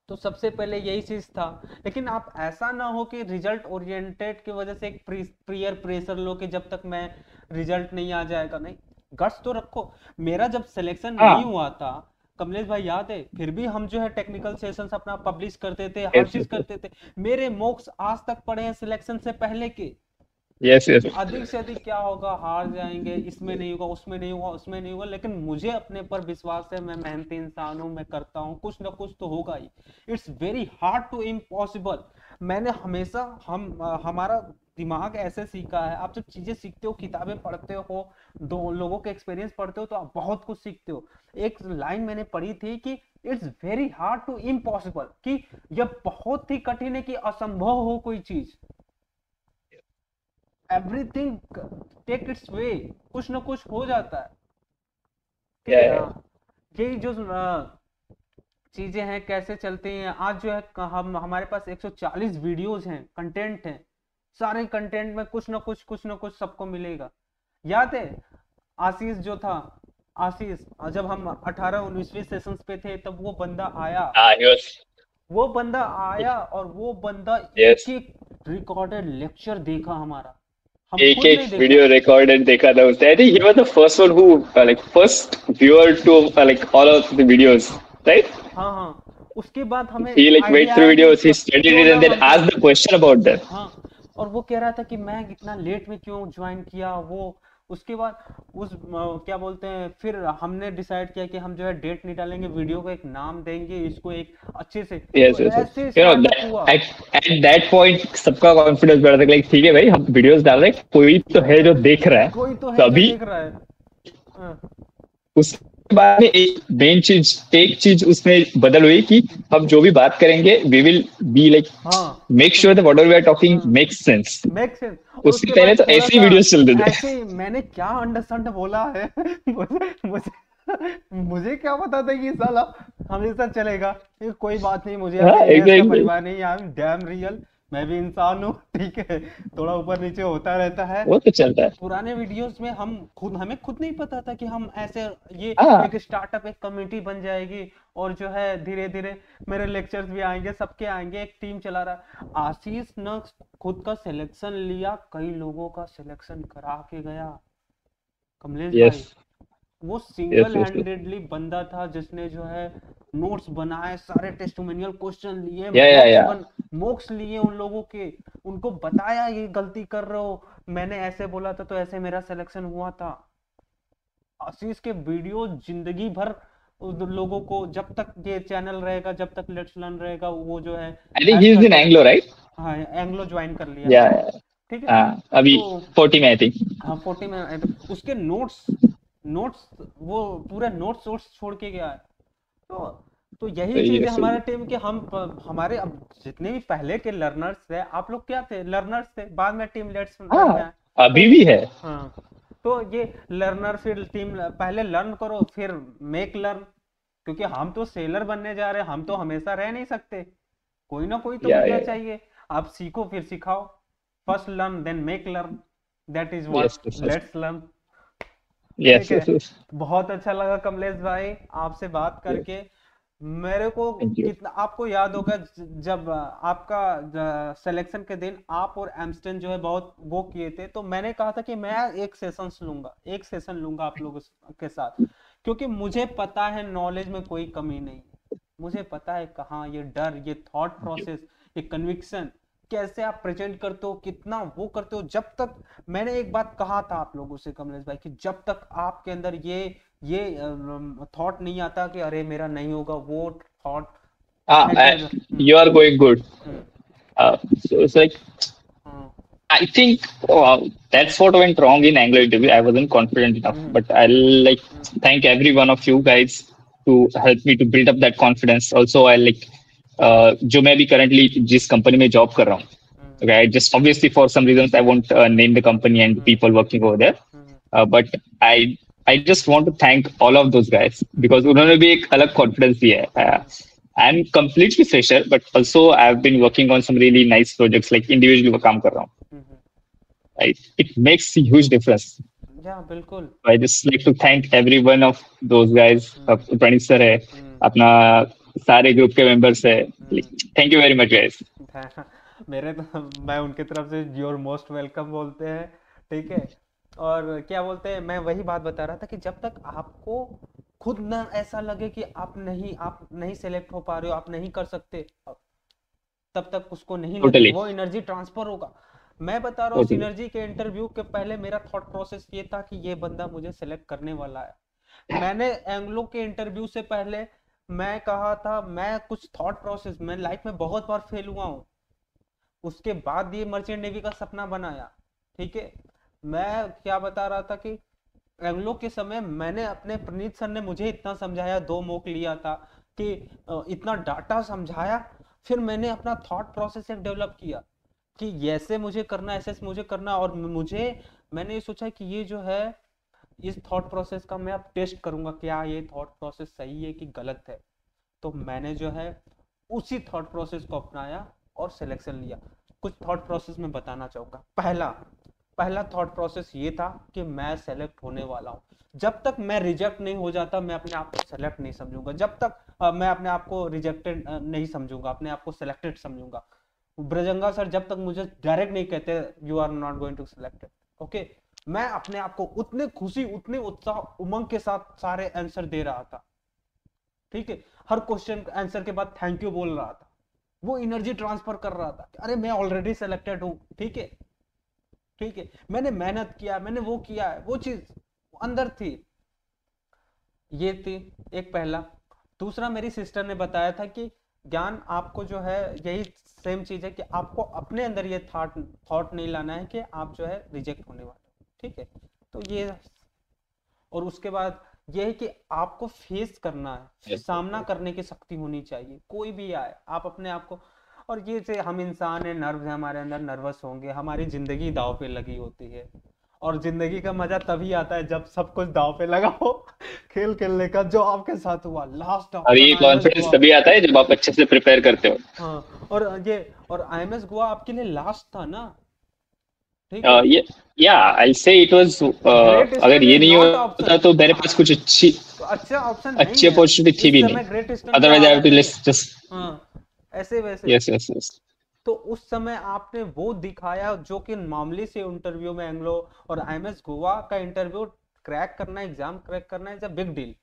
तो सबसे पहले यही चीज था, लेकिन आप ऐसा ना हो कि रिजल्ट ओरिएंटेड की वजह से एक प्रियर प्रेशर लो कि जब तक मैं रिजल्ट नहीं आ जाएगा, नहीं, गट्स तो रखो। मेरा जब सिलेक्शन नहीं हाँ. हुआ था कमलेश भाई याद है, फिर भी हम जो है टेक्निकल सेशंस अपना पब्लिश करते थे, हर Yes, चीज yes, yes. करते थे। मेरे मॉक्स आज तक पड़े हैं सिलेक्शन से पहले के। Yes, yes. अधिक से अधिक क्या होगा, हार जाएंगे, इसमें नहीं होगा, उसमें नहीं होगा, उसमें नहीं होगा, लेकिन मुझे अपने पर विश्वास है, मैं मेहनती इंसान हूं, मैं करता हूं, कुछ ना कुछ तो होगा ही। It's very hard to impossible. मैंने हमेशा हमारा दिमाग ऐसे सीखा है, आप जब चीजें सीखते हो, किताबें पढ़ते हो, दो लोगों के एक्सपीरियंस पढ़ते हो, तो आप बहुत कुछ सीखते हो। एक लाइन मैंने पढ़ी थी कि it's very hard to impossible, कि यह बहुत ही कठिन है कि असंभव हो कोई चीज। एवरीथिंग टेक इट्स वे, कुछ ना कुछ हो जाता है, ठीक है। Yeah, yeah. हाँ, यही जो चीजें हैं कैसे चलती हैं आज जो है, हम हमारे पास 140 वीडियोस हैं, कंटेंट हैं, सारे कंटेंट में कुछ ना कुछ सबको मिलेगा। याद है आशीष जो था, आशीष, जब हम 18-19वीं सेशंस पे थे तब वो बंदा आया, Ah, he was. वो बंदा आया और वो बंदा Yes. एक एक रिकॉर्डेड लेक्चर देखा हमारा, हम एक खुद एक नहीं देखा। वीडियो रिकॉर्डेड देखा था उसने. I think he was the first one who like first viewer to like all of the videos, right? हाँ हाँ, उसके बाद हमें He like went idea through आया कि videos, he studied क्यों it, ना and then हम, asked the question about them. हाँ, और वो कह रहा था कि मैं इतना लेट में क्यों ज्वाइन किया वो। उसके बाद उस क्या बोलते हैं, फिर हमने डिसाइड किया कि हम जो है डेट नहीं डालेंगे, वीडियो को एक नाम देंगे, इसको एक अच्छे से, Yes, तो yes, yes. ऐसे You know स्टार्टअप that हुआ। at that point सबका confidence बढ़ा था like ठीक है भाई हम videos डाल रहे हैं, कोई तो है जो देख रहा है. कोई तो तो है जो अभी देख रहा है। हाँ, उसके बाद में एक चीज उसमें बदल हुई कि हम जो भी बात करेंगे we will be like हाँ, make sure that whatever we are talking हाँ, makes sense. Make sense. और उससे उसके पहले बाद तो थोड़ा ऐसे ही सा वीडियोस चलते थे. ऐसे ही मैंने क्या अंडरस्टैंड बोला है मुझे मुझे क्या पता था कि ये साला हमेशा चलेगा। ये कोई बात नहीं, मुझे हाँ, अपने एरिया का exactly. परिवार नहीं, आई एम डैम रियल, मैं भी इंसान हूँ, ठीक है, थोड़ा ऊपर नीचे होता रहता है। वो तो चलता है. पुराने वीडियोस में हमें खुद नहीं पता था कि हम ऐसे ये हाँ. एक स्टार्टअप, एक कम्युनिटी बन जाएगी, और जो है धीरे धीरे मेरे लेक्चर्स भी आएंगे, सबके आएंगे, एक टीम चला रहा। आशीष ने खुद का सिलेक्शन लिया, कई लोगों का सिलेक्शन करा के गया, कमलेश भाई। Yes. वो Yes, single yes, yes. Handedly बंदा था जिसने जो है नोट्स बनाए, सारे टेस्टिमोनियल क्वेश्चन लिए, Yeah, yeah, मॉक्स yeah. बन मोक्स लिए उन लोगों के, उनको बताया ये गलती कर रहे हो, मैंने ऐसे बोला था तो ऐसे मेरा सिलेक्शन हुआ था। आशीष के वीडियो जिंदगी भर उन लोगों को, जब तक ये चैनल रहेगा, जब तक लेट्स लर्न रहेगा, वो जो है I think add he's in करते रहे। Anglo, right? हाँ, एंग्लो ज्वाइन कर लिया है। Yeah. ठीक है। अभी तो 40 में I think. हाँ 40 में उसके नोट्स, नोट्स वो पूरे नोट्स वोट्स छोड़ के गया है। तो तो यही सही चीज है, है सही हमारे है. टीम के। हम हमारे अब जितने भी पहले के लर्नर्स थे, आप लोग क्या थे, लर्नर्स थे, बाद में टीम लेट्स लर्न में हाँ, आए। तो अभी भी है. हाँ, तो ये लर्नर फिर टीम, पहले लर्न करो फिर मेक लर्न, क्योंकि हम तो सेलर बनने जा रहे हैं, हम तो हमेशा रह नहीं सकते, कोई ना कोई तो या मिलना या चाहिए। आप सीखो फिर सिखाओ, first learn then make learn, that is yes what yes let's learn. ठीक यस है। Yes yes. बहुत अच्छा लगा कमलेश भाई आपसे बात करके। मेरे को थैंक यू. कितना आपको याद होगा, जब आपका सिलेक्शन के दिन आप और एमस्टन जो है बहुत वो किए थे, तो मैंने कहा था कि मैं एक सेशन लूंगा, एक सेशन लूंगा आप लोगों के साथ, क्योंकि मुझे पता है नॉलेज में कोई कमी नहीं है। मुझे पता है कहाँ ये डर, ये थॉट प्रोसेस, ये कन्विक्शन कैसे आप प्रेजेंट करते हो, कितना वो करते हो। जब तक, मैंने एक बात कहा था आप लोगों से कमलेश भाई, कि जब तक आपके अंदर ये थॉट नहीं आता कि अरे मेरा नहीं होगा, वो thought I, negative. you are going good. Hmm, So it's like हाँ, I think that's what went wrong in Anglo interview. I wasn't confident enough, hmm, but I'll like hmm, thank every one of you guys to help me to build up that confidence. Also, I like जो मैं भी currently जिस company में job कर रहा हूँ. हम्म, Okay, I just obviously for some reasons I won't name the company and the hmm, people working over there. Hmm, But I just want to thank all of those guys hmm, because उन्होंने भी एक अलग confidence दिया है. I'm completely fresher, but also I've been working on some really nice projects like individually वो काम कर रहा हूँ. हम्म, Right? It makes a huge difference. या बिल्कुल। I just like to thank every one of those guys. Hmm, Praneet sir है, hmm, अपना सारे ग्रुप के मेंबर्स है. Hmm, thank you very much guys. मेरे तो, मैं उनकी तरफ से योर मोस्ट वेलकम बोलते हैं। ठीक है। और क्या बोलते हैं, मैं वही बात बता रहा था कि जब तक आपको खुद ना ऐसा लगे कि आप नहीं सेलेक्ट हो पा रहे हो, आप नहीं कर सकते, तब तक उसको नहीं लगे टोटली वो एनर्जी ट्रांसफर होगा। मैं बता रहा हूँ, टोटली. सिनर्जी के इंटरव्यू के पहले मेरा थॉट प्रोसेस ये था कि ये बंदा मुझे सेलेक्ट करने वाला है। मैंने एंग्लो के इंटरव्यू से पहले मैं कहा था, मैं कुछ थॉट प्रोसेस, मैं लाइफ में बहुत बार फेल हुआ हूँ, उसके बाद ये मर्चेंट नेवी का सपना बनाया। ठीक है। मैं क्या बता रहा था कि एंग्लो के समय मैंने अपने, प्रणीत सर ने मुझे इतना समझाया, 2 मॉक लिया था, कि इतना डाटा समझाया, फिर मैंने अपना थॉट प्रोसेस एक डेवलप किया कि ऐसे मुझे करना, ऐसे मुझे करना। और मैंने ये सोचा कि ये जो है, इस थॉट प्रोसेस का मैं अब टेस्ट करूंगा, क्या ये थॉट प्रोसेस सही है कि गलत है। तो मैंने जो है उसी थॉट प्रोसेस को अपनाया और सिलेक्शन लिया। कुछ थॉट प्रोसेस में बताना चाहूंगा। पहला पहला थॉट प्रोसेस ये था कि मैं सेलेक्ट होने वाला हूँ। जब तक मैं रिजेक्ट नहीं हो जाता, मैं अपने आप को सेलेक्ट नहीं समझूंगा। जब तक मैं अपने आप को रिजेक्टेड नहीं समझूंगा, अपने आप को सिलेक्टेड समझूंगा। ब्रजंगा सर जब तक मुझे डायरेक्ट नहीं कहते you are not going to selected, okay, मैं अपने आप को उतने खुशी, उतने उत्साह, उमंग के साथ सारे आंसर दे रहा था। ठीक है। हर क्वेश्चन आंसर के बाद थैंक यू बोल रहा था, वो एनर्जी ट्रांसफर कर रहा था, अरे मैं ऑलरेडी सिलेक्टेड हूं। ठीक है। ठीक है। मैंने मेहनत किया, मैंने वो किया है, वो चीज अंदर थी। ये थी एक पहला। दूसरा, मेरी सिस्टर ने बताया था कि ज्ञान आपको जो है, यही सेम चीज है कि आपको अपने अंदर ये थॉट नहीं लाना है कि आप जो है रिजेक्ट होने वाले हो। ठीक है। तो ये, और उसके बाद ये है कि आपको फेस करना है, Yes, yes, सामना yes. करने की शक्ति होनी चाहिए, कोई भी आए आप अपने आप को। और ये से हम इंसान है, नर्व है हमारे अंदर, नर्वस होंगे, हमारी जिंदगी दाव पे लगी होती है। और जिंदगी का मजा तभी आता है जब सब कुछ दाव पे लगा हो। खेल खेलने का जो आपके साथ हुआ, लास्ट और ये ऑप्शन आईएमएस कॉन्फिडेंस गोवा। तभी आता है जब आप अच्छे से प्रिपेयर करते हो. हाँ, और आईएमएस गोवा आपके लिए लास्ट था ना। ठीक है। ये या आई से इट वाज ग्रेट अगर ईस्टर्न ये इज नहीं नॉट होता ऑप्शन। तो मेरे पास कुछ अच्छी तो अच्छा ऑप्शन नहीं अच्छी है। अपॉर्चुनिटी थी इस भी नहीं. समय ग्रेट ईस्टर्न के अदरवाइज आई हैव हालात टू नहीं है। Let's just. हाँ, ऐसे वैसे। Yes yes yes. तो उस समय आपने वो दिखाया जो कि मामूली से इंटरव्यू में एंग्लो और आईएमएस गोवा का इंटरव्यू क्रैक करना, एग्जाम क्रैक करना इज अ बिग डील।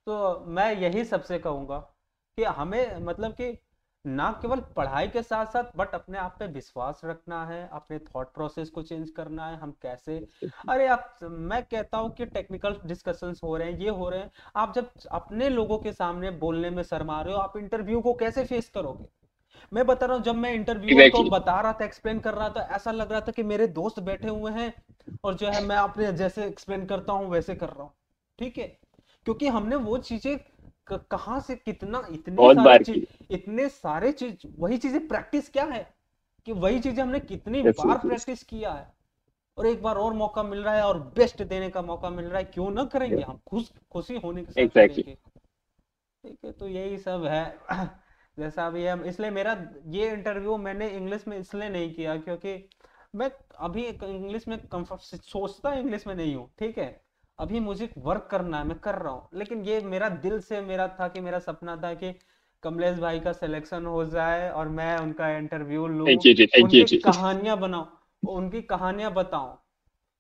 तो मैं यही सबसे कहूंगा कि हमें मतलब कि ना केवल पढ़ाई के साथ साथ बट अपने आप पे विश्वास रखना है, अपने थॉट प्रोसेस को चेंज करना है, हम कैसे। अरे आप, मैं कहता हूँ कि टेक्निकल डिस्कशंस हो रहे हैं, ये हो रहे हैं, आप जब अपने लोगों के सामने बोलने में शर्मा रहे हो, आप इंटरव्यू को कैसे फेस करोगे। मैं बता रहा हूँ, जब मैं इंटरव्यूअर को एग्जैक्टली। बता रहा था, एक्सप्लेन कर रहा था, ऐसा लग रहा था कि मेरे दोस्त बैठे हुए हैं और जो है मैं अपने जैसे एक्सप्लेन करता हूँ वैसे कर रहा हूँ। ठीक है, क्योंकि हमने वो चीजें कहाँ से कितना, बहुत बार की। इतने सारे चीज, वही चीजें प्रैक्टिस क्या है, कि वही चीजें हमने कितनी यस बार यस यस। प्रैक्टिस किया है, और एक बार और मौका मिल रहा है और बेस्ट देने का मौका मिल रहा है, क्यों ना करेंगे, हम खुशी होने के साथ एग्जैक्टली। करेंगे। ठीक है, तो यही सब है। जैसा भी है, इसलिए मेरा ये इंटरव्यू मैंने इंग्लिश में इसलिए नहीं किया क्योंकि मैं अभी इंग्लिश में कंफर्ट सोचता इंग्लिश में नहीं हूँ। ठीक है, अभी मुझे वर्क करना है, मैं कर रहा हूँ, लेकिन ये मेरा दिल से मेरा था कि मेरा सपना था कि कमलेश भाई का सिलेक्शन हो जाए और मैं उनका इंटरव्यू लूं, थैंक यू जी, थैंक यू उनकी जी। कहानियां बनाऊं, उनकी कहानियां बताऊं,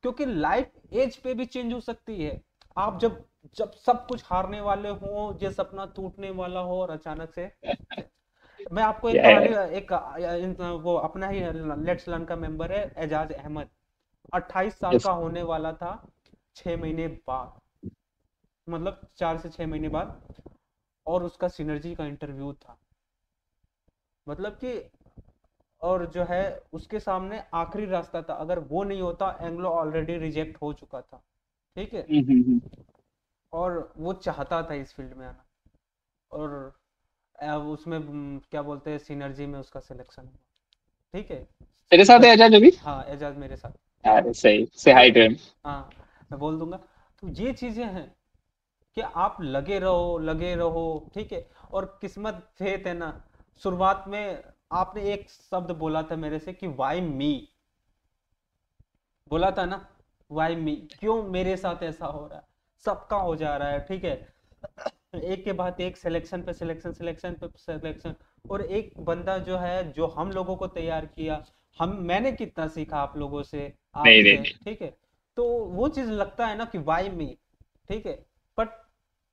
क्योंकि लाइफ एज पे भी चेंज हो सकती है। आप जब जब सब कुछ हारने वाले हो, ये सपना टूटने वाला हो और अचानक से मैं आपको एक कहानी, या एक वो अपना ही लेट्स लर्न का मेंबर है एजाज अहमद, 28 साल यस। का होने वाला था 6 महीने बाद, मतलब 4 से 6 महीने बाद, और उसका सिनर्जी का इंटरव्यू था, मतलब कि, और जो है उसके सामने आखिरी रास्ता था, अगर वो नहीं होता एंग्लो ऑलरेडी रिजेक्ट हो चुका था। ठीक है, और वो चाहता था इस फील्ड में आना, और उसमें क्या बोलते हैं, सिनर्जी में उसका सिलेक्शन हुआ। ठीक है, तेरे साथ है बट आजाद अभी? हाँ, एजाज मेरे साथ। अरे सही से, तो हाई ट्रेन। हाँ, मैं बोल दूंगा। तो ये चीजें हैं कि आप लगे रहो, लगे रहो। ठीक है, और किस्मत फेथ है ना, शुरुआत में आपने एक शब्द बोला था मेरे से कि वाई मी, बोला था ना, वाई मी, क्यों मेरे साथ ऐसा हो रहा है, सबका हो जा रहा है। ठीक है, एक के बाद एक, सिलेक्शन पे सिलेक्शन, सिलेक्शन पे सिलेक्शन, और एक बंदा जो है, जो हम लोगों को तैयार किया, हम मैंने कितना सीखा आप लोगों से, नहीं नहीं आपसे। नहीं। ठीक है, तो वो चीज लगता है ना कि वाई मी। ठीक है, बट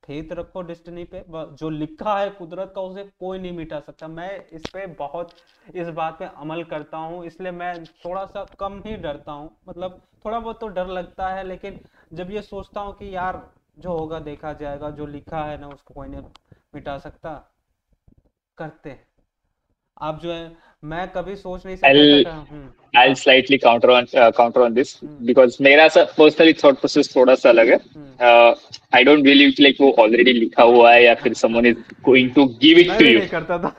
फेथ रखो डेस्टिनी पे, जो लिखा है कुदरत का उसे कोई नहीं मिटा सकता। मैं इस पे बहुत, इस बात पे अमल करता हूँ, इसलिए मैं थोड़ा सा कम ही डरता हूँ, मतलब थोड़ा बहुत तो डर लगता है, लेकिन जब ये सोचता हूँ कि यार जो होगा देखा जाएगा, जो लिखा है ना उसको कोई नहीं मिटा सकता, करते हैं। आप जो है, मैं कभी सोच नहीं सकता था I'll कि I'll हाँ। slightly counter on this hmm because मेरा सा personally thought process थोड़ा सा अलग है. हम्म I don't believe like वो already लिखा हुआ है या फिर someone is going to give it मैं to भी you. नहीं करता था।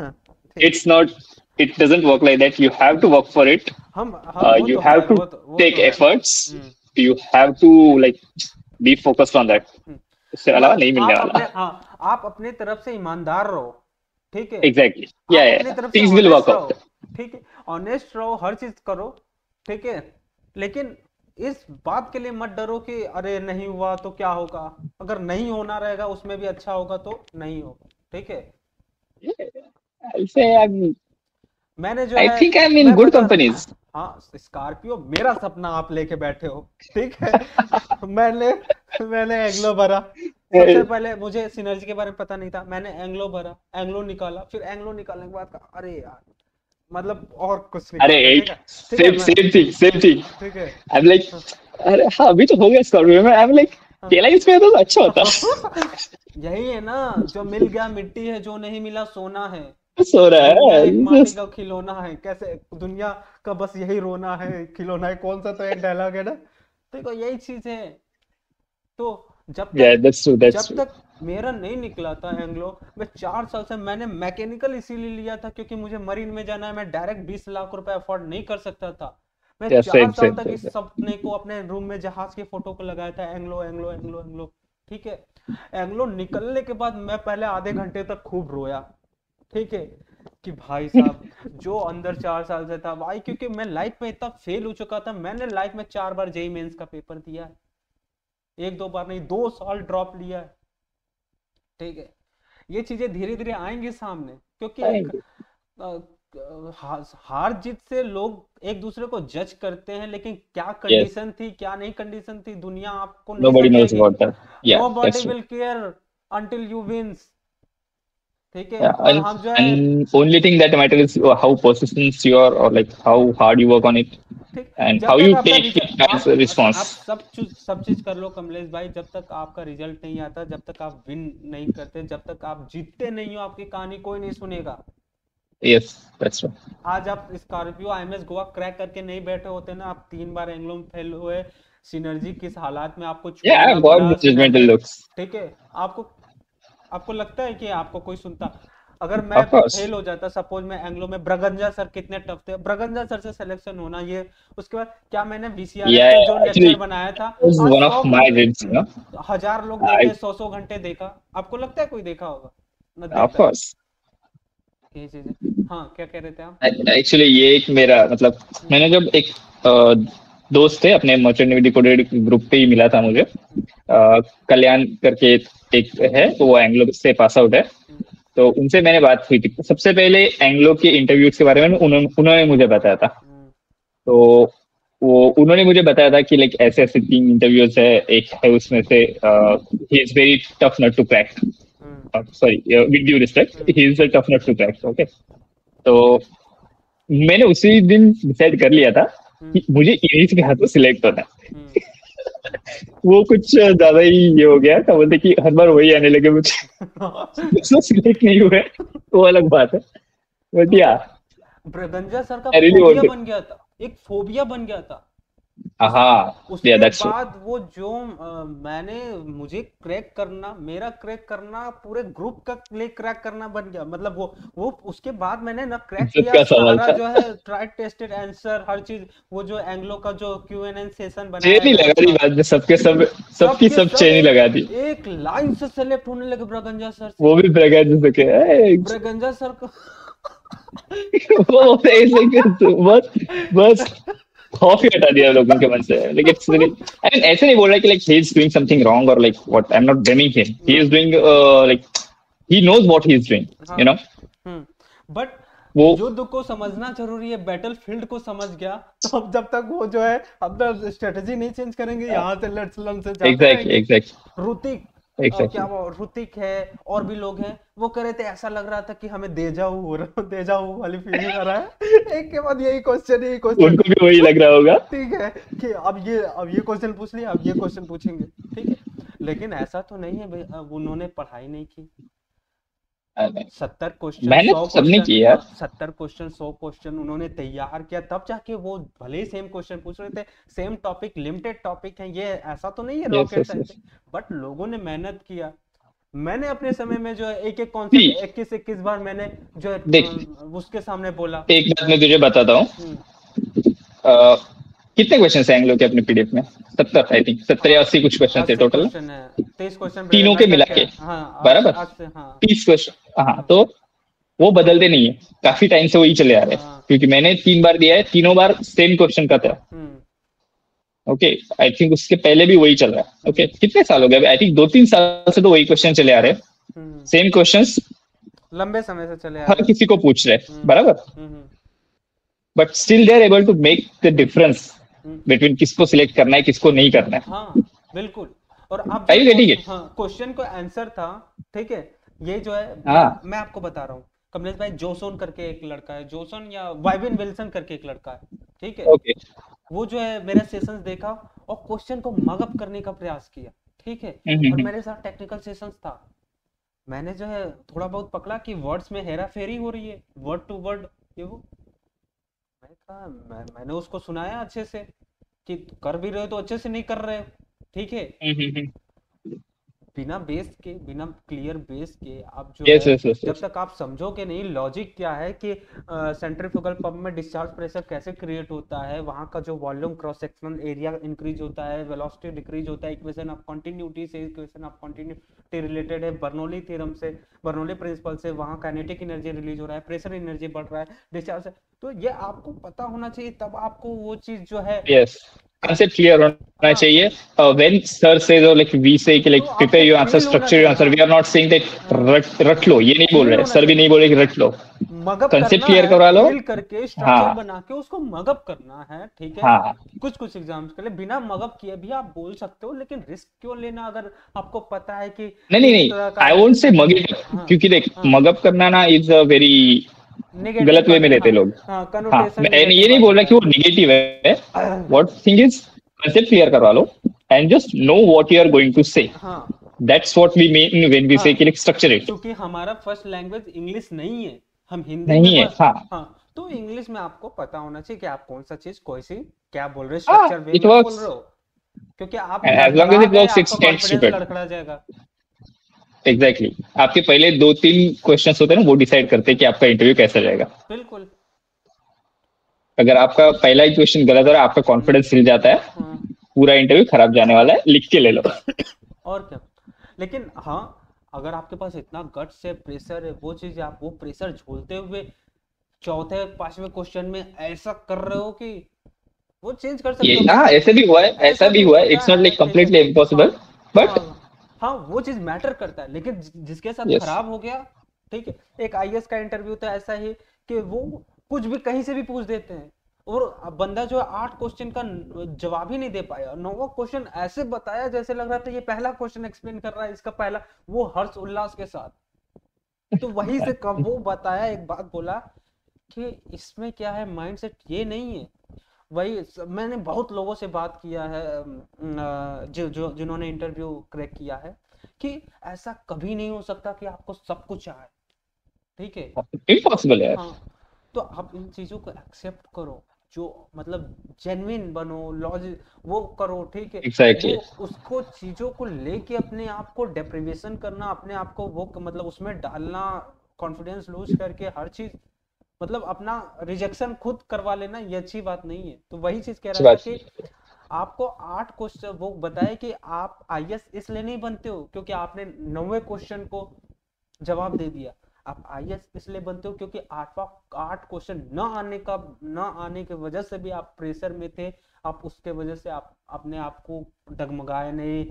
ठीक। It's not. It doesn't work like that. You have to work for it. हम हाँ, वो You तो है, have to वो take तो है। efforts. You have to like be focused on that. उससे अलावा नहीं मिलने आप वाला. अपने, हाँ, आप अपने तरफ से ईमानदार रहो। ठीक है, Exactly. Yeah, आप yeah, अपनी yeah. तरफ से Things will ऑनेस्ट work रहो। out. ठीक है, ऑनेस्ट रहो, हर चीज करो। ठीक है, लेकिन इस बात के लिए मत डरो कि अरे नहीं हुआ तो क्या होगा, अगर नहीं होना रहेगा उसमें भी अच्छा होगा तो नहीं होगा। ठीक है, Yeah, I'll say मैंने जो I है, think I'm in मैं good बता रहा, companies. हाँ, स्कॉर्पियो मेरा सपना आप लेके बैठे हो। ठीक है। मैंने मैंने एंग्लो भरा, सबसे पहले मुझे सिनर्जी के बारे में पता नहीं था, मैंने एंग्लो भरा, एंग्लो निकाला, फिर एंग्लो निकालने के बाद कहा अरे यार, मतलब और कुछ अरे निकालना एट चाहिए। ठीक है, सेम मैं, सेम थिंग सेम थिंग. ठीक है। आई एम लाइक, हाँ, अरे हाँ अभी तो हो गया स्कॉर्पियो में. आई एम लाइक हाँ। केला यूज किया तो अच्छा होता. यही है ना, जो मिल गया मिट्टी है, जो नहीं मिला सोना है। सो रहा दुनिया है एक माटी just, का खिलौना है, कैसे दुनिया का बस यही रोना है, खिलौना है, कौन सा तो एक डायलॉग है ना। देखो यही चीज है। तो जब yeah, तक that's true, that's जब true. तक मेरा नहीं निकला था एंग्लो, मैं 4 साल से, मैंने मैकेनिकल इसीलिए लिया था क्योंकि मुझे मरीन में जाना है, मैं डायरेक्ट 20 लाख रुपए अफोर्ड नहीं कर सकता था। मैं Yeah, चार same साल same तक same इस same. सपने को, अपने रूम में जहाज की फोटो को लगाया था, एंग्लो एंग्लो एंग्लो एंग्लो। ठीक है, एंग्लो निकलने के बाद मैं पहले आधे घंटे तक खूब रोया। ठीक है, कि भाई साहब, जो अंदर 4 साल से था भाई, क्योंकि मैं लाइफ में इतना फेल हो चुका था, मैंने लाइफ में 4 बार जेई मेंस का पेपर दिया है, एक दो बार नहीं, 2 साल ड्रॉप लिया है। ठीक है, ये चीजें धीरे धीरे आएंगी सामने, क्योंकि Thank you. हार जीत से लोग एक दूसरे को जज करते हैं, लेकिन क्या Yes, कंडीशन थी, क्या नहीं कंडीशन थी, दुनिया आपको नहीं nobody knows समझेगी। about that. Yeah, no that's body true. Will care until you wins. ठीक है, Yeah, और हम जो है and only thing that matters is how persistent you are, or like how hard you work on it, ठीक, and जब how तक you आपका take it result as a response. आप सब चीज कर लो कमलेश भाई, जब तक आपका रिजल्ट नहीं आता, जब तक आप विन नहीं करते, जब तक आप जीतते नहीं हो, आपकी कहानी कोई नहीं सुनेगा। Yes, that's right. आज आप स्कॉर्पियो आईएमएस गोवा क्रैक करके नहीं बैठे होते ना, आप 3 बार एंग्लो में फेल हुए, सिनर्जी किस हालात में आपको Yeah, छोड़ना I've got पड़ा the judgmental सिनर्जी, looks. ठीक है, आपको आपको लगता है कि आपको कोई सुनता? अगर मैं Of course. फेल हो जाता, सपोज मैं एंग्लो में, ब्रगंजा सर कितने टफ थे, ब्रगंजा सर से सिलेक्शन होना, ये उसके बाद क्या मैंने वीसीआरएस Yeah, पे जो लेक्चर actually, बनाया था, it was आज one of 100 my घंटे, dreams, you know. 1000 लोग I, देखे, 100 घंटे देखा, आपको लगता है कोई देखा होगा? न of देखता है course. ये चीजें। हाँ, क्या कह रहे थे आप? Actually, ये एक मेरा मतलब मैंने जब एक दोस्त थे अपने मर्चेंट नेवी डिकोडेड ग्रुप पे ही मिला था मुझे, कल्याण करके एक है, तो वो एंग्लो से पास आउट है, तो उनसे मैंने बात हुई थी। सबसे पहले एंग्लो के इंटरव्यूज के बारे में उन्होंने मुझे बताया था। तो वो उन्होंने मुझे बताया था कि लाइक ऐसे ऐसे 3 इंटरव्यूज है, एक है उसमें से he is very tough nut to crack, sorry with due respect, he is a tough nut to crack. Okay, तो मैंने उसी दिन डिसाइड कर लिया था कि मुझे इन्हीं के हाथों सिलेक्ट होना है। वो कुछ ज्यादा ही ये हो गया था, बोलते कि हर बार वही आने लगे मुझे। तो सिलेक्ट नहीं हुए वो अलग बात है, बट या ब्रगंजा सर का I really फोबिया wanted. बन गया था, एक फोबिया बन गया था। हाँ, उसके yeah, that's true. बाद वो जो मुझे क्रैक करना, मेरा क्रैक करना, पूरे ग्रुप का लिए क्रैक करना बन गया। मतलब वो उसके बाद मैंने ना क्रैक इज्जत किया का सवाल सारा था। जो है ट्राई टेस्टेड आंसर, हर चीज, वो जो एंग्लो का जो Q&A सेशन बनाया चेन ही गया लगा दी था, बाद में, सबकी सब चेन ही लगा दी। एक लाइन से सेलेक्ट होने लगे ब्रगंजा सर से। वो भी ब्रगंजा सर ब्रगंजा सर को वो ऐसे बस खौफ ही हटा दिया लोगों के मन से। Like it's really, I mean ऐसे नहीं बोल रहा कि like he is doing something wrong और like what, I am not blaming him, he is doing like he knows what he is doing, you know. But वो युद्ध को समझना जरूरी है, बैटल फील्ड को समझ गया तो अब जब तक वो जो है अपना स्ट्रेटजी नहीं चेंज करेंगे, यहाँ से लेट्स लर्न से जाते एग्जैक्टली ऋतिक क्या वो ऋतिक है और भी लोग हैं, वो कर रहे थे, ऐसा लग रहा था कि हमें देजावू हो रहा, देजावू वाली फीलिंग आ रहा है। एक के बाद यही क्वेश्चन उनको भी वही लग रहा होगा, ठीक है कि अब ये क्वेश्चन पूछ लिया, अब ये क्वेश्चन पूछेंगे, ठीक है। लेकिन ऐसा तो नहीं है भाई, अब उन्होंने पढ़ाई नहीं की। 70 क्वेश्चन, मेहनत सबने की यार। 70 क्वेश्चन, 100 क्वेश्चन उन्होंने तैयार किया, तब जाके वो भले ही सेम क्वेश्चन पूछ रहे थे, सेम टॉपिक, लिमिटेड टॉपिक है, ये ऐसा तो नहीं है रॉकेट साइंस, बट लोगों ने मेहनत किया। मैंने अपने समय में जो है एक कॉन्सेप्ट 21 बार मैंने जो है उसके सामने बोला। एक बात मैं तुझे बताता हूँ, कितने क्वेश्चन है एंग्लो के अपने पीडीएफ में? 70 आई थिंक, 70 या 80 कुछ क्वेश्चन थे टोटल, 23 क्वेश्चन तीनों के मिला के, बराबर 30 क्वेश्चन। हाँ, तो वो बदलते नहीं है, काफी टाइम से वही चले आ रहे हैं, क्योंकि मैंने 3 बार दिया है, तीनों बार सेम क्वेश्चन का था। ओके, आई थिंक उसके पहले भी वही चल रहा है। ओके, कितने साल हो गए? आई थिंक 2-3 साल से तो वही क्वेश्चन चले आ रहे हैं, सेम क्वेश्चंस लंबे समय से चले आ रहे हैं, हर किसी को पूछ रहे, बराबर। But still they are able to make the difference between किसको सिलेक्ट करना है, किसको नहीं करना है। हाँ बिल्कुल। और अब क्वेश्चन को आंसर था, ठीक है, ये जो है मैं आपको बता रहा हूँ, कमलेश भाई, जोसन करके एक लड़का है, जोसन या वाइविन विल्सन करके एक लड़का है, ठीक है। okay. वो जो है मेरा सेशंस देखा और क्वेश्चन को मगअप करने का प्रयास किया, ठीक है। और मेरे साथ टेक्निकल सेशंस था, मैंने जो है थोड़ा बहुत पकड़ा कि वर्ड्स में हेरा फेरी हो रही है, वर्ड टू वर्ड, ये वो मैंने उसको सुनाया अच्छे से कि कर भी रहे हो तो अच्छे से नहीं कर रहे हो, ठीक है। बिना बेस के, बिना क्लियर बेस के आप जो है, जब तक आप समझोगे नहीं लॉजिक क्या है कि सेंट्रीफ्यूगल पंप में डिस्चार्ज प्रेशर कैसे क्रिएट होता है, वहां का जो volume cross sectional area increase होता है, वेलोसिटी डिक्रीज होता है, इक्वेशन ऑफ कंटिन्यूटी से, इक्वेशन ऑफ कंटिन्यूटी रिलेटेड है बर्नौली थ्योरम से, बर्नौली प्रिंसिपल से, वहां काइनेटिक एनर्जी रिलीज हो रहा है, प्रेशर एनर्जी बढ़ रहा है डिस्चार्ज से, तो ये आपको पता होना चाहिए, तब आपको वो चीज जो है concept clear होना चाहिए। When sir says or like we say कि like prepare your answer, structure your answer, we are not saying that रट लो, ये नहीं बोल रहे, सर भी नहीं बोल रहे कि रट लो, मगअप कंसेप्ट करना क्लियर है, करवा लो। फील करके स्ट्रक्चर हाँ बना के उसको मगअप करना है, ठीक है। हाँ कुछ कुछ एग्जाम्स के लिए बिना मगअप किए भी आप बोल सकते हो, लेकिन रिस्क क्यों लेना अगर आपको पता है कि नहीं नहीं इस नहीं, तरह का आई वोंट से ऐसा मग, पूछेगा। हाँ क्योंकि देख हाँ, मगअप करना ना इज अ वेरी नेगेटिव गलत वे में लेते हाँ लोग। हाँ, हाँ, कनोटेशन मैं ये नेगेटिव नहीं आ बोल रहा जाता कि वो निगेटिव है। है। What thing is, concept clear करवा लो and just know what you are going to say. हाँ that's what we mean when we say हाँ, कि लाइक स्ट्रक्चर इट। क्योंकि हमारा फर्स्ट लैंग्वेज इंग्लिश नहीं है, हम हिंदी में नहीं है, बस। हाँ हाँ, तो इंग्लिश में आपको पता होना चाहिए कि आप कौन सा चीज कोई सी क्या बोल रहे हो, हाँ, स्ट्रक्चर वे इट में बोल रहे वर्क्स। हो। क्योंकि आप एज लॉन्ग एज लड़खड़ा इट गए, वर्क्स आपका इट्स कैंट कॉन्फिडेंस स्टूपिड। लड़खड़ा जाएगा। एग्जैक्टली, आपके पहले 2-3 क्वेश्चंस होते हैं ना, वो डिसाइड करते हैं कि आपका इंटरव्यू कैसा जाएगा। बिल्कुल। अगर आपका पहला ही क्वेश्चन गलत हो रहा है, आपका हम्म, कॉन्फिडेंस हिल जाता है, हाँ, पूरा इंटरव्यू खराब जाने वाला है, लिख के ले लो। और क्या। लेकिन हाँ, अगर आपके पास इतना गट्स है, प्रेशर है, वो चीज आप वो प्रेशर झोलते हुए चौथे पांचवें क्वेश्चन में ऐसा कर रहे हो कि वो चेंज कर ये सकते हो। हाँ, ऐसे भी हुआ है, ऐसा ऐसा भी भी हुआ है, होता इट्स नॉट है, लाइक ठीक है। कंप्लीटली इम्पॉसिबल, हाँ बट हाँ हाँ, वो चीज मैटर करता है, लेकिन जिसके साथ यस। खराब हो गया, ठीक है। एक आईएएस का इंटरव्यू था ऐसा ही कि वो कुछ भी कहीं से भी पूछ देते हैं, और बंदा जो है 8 क्वेश्चन का जवाब ही नहीं दे पाया, 9वां क्वेश्चन ऐसे बताया जैसे लग रहा था ये पहला क्वेश्चन एक्सप्लेन कर रहा है इसका पहला, वो हर्ष उल्लास के साथ। तो वहीं से कब वो बताया, एक बात बोला कि इसमें क्या है, माइंडसेट ये नहीं है। वही मैंने बहुत लोगों से बात किया है, जो जो जिन्होंने इंटरव्यू क्रैक किया है, कि ऐसा कभी नहीं हो सकता कि आपको सब कुछ आए, ठीक है। इम्पॉसिबल है यार। हाँ, तो आप इन चीजों को एक्सेप्ट करो, जो मतलब जेन्युइन बनो, लॉजिक वो करो, ठीक है। वो एग्जैक्टली। उसको चीजों को लेके अपने आप को डेप्रिवेशन करना, अपने आप को वो मतलब उसमें डालना, कॉन्फिडेंस लूज करके हर चीज मतलब अपना रिजेक्शन खुद करवा लेना, ये अच्छी बात नहीं है। तो वही चीज कह अच्छी रहा था बात कि नहीं आपको 8 क्वेश्चन वो बताए कि आप आईएएस इसलिए नहीं बनते हो क्योंकि आपने 9वें क्वेश्चन को जवाब दे दिया। आप आईएएस इसलिए बनते हो क्योंकि 8 क्वेश्चन न आने की वजह से भी आप प्रेशर में थे, आप उसके वजह से आप अपने आप को डगमगाए नहीं,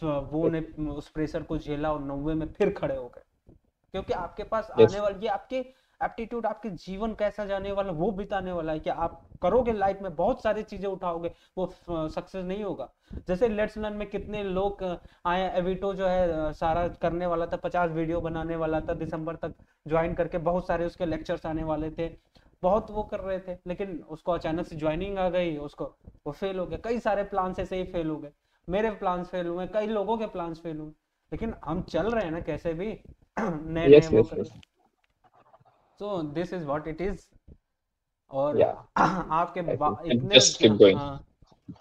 वो ने उस प्रेशर को झेला और 9वें में फिर खड़े हो गए। क्योंकि आपके पास है। आने वाली ये आपके एप्टीट्यूड, आपके जीवन कैसा जाने वाला वो बिताने वाला है कि आप करोगे लाइफ में बहुत सारी चीजें उठाओगे, वो सक्सेस नहीं होगा। जैसे लेट्स लर्न में कितने लोग आए, एविटो जो है सारा करने वाला था, 50 वीडियो बनाने वाला था, दिसंबर तक ज्वाइन करके बहुत सारे उसके लेक्चर्स आने वाले थे, बहुत वो कर रहे थे, लेकिन उसको अचानक से ज्वाइनिंग आ गई, उसको वो फेल हो गया। कई सारे प्लान ऐसे ही फेल हो गए, मेरे प्लान फेल हुए, कई लोगों के प्लान फेल हुए, लेकिन हम चल रहे हैं ना कैसे भी नए नए यस वो यस कर। Yes. So this is what it is. और या, आपके आई थिंक इतने जस्ट कीप गोइंग। हाँ,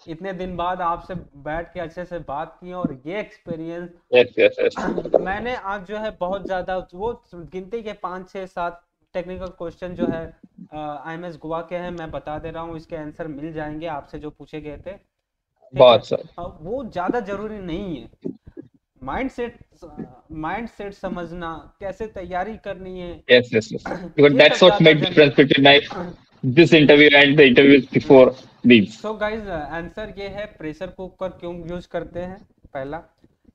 इतने दिन बाद आपसे बैठ के अच्छे से बात की और ये एक्सपीरियंस यस यस यस। मैंने आज जो है बहुत ज्यादा वो गिनती के 5 6 7 टेक्निकल क्वेश्चन जो है आईएमएस गोवा के हैं, मैं बता दे रहा हूँ, इसके आंसर मिल जाएंगे आपसे जो पूछे गए थे, ठीक है। बहुत सर। वो ज्यादा जरूरी नहीं है, माइंड सेट समझना, कैसे तैयारी करनी है, Yes, yes, yes. Because ये that's सब what ज्यादा made जन difference between my this hmm interview and the interviews hmm. before these. So guys answer ये है, प्रेशर कुकर क्यों यूज करते हैं। पहला,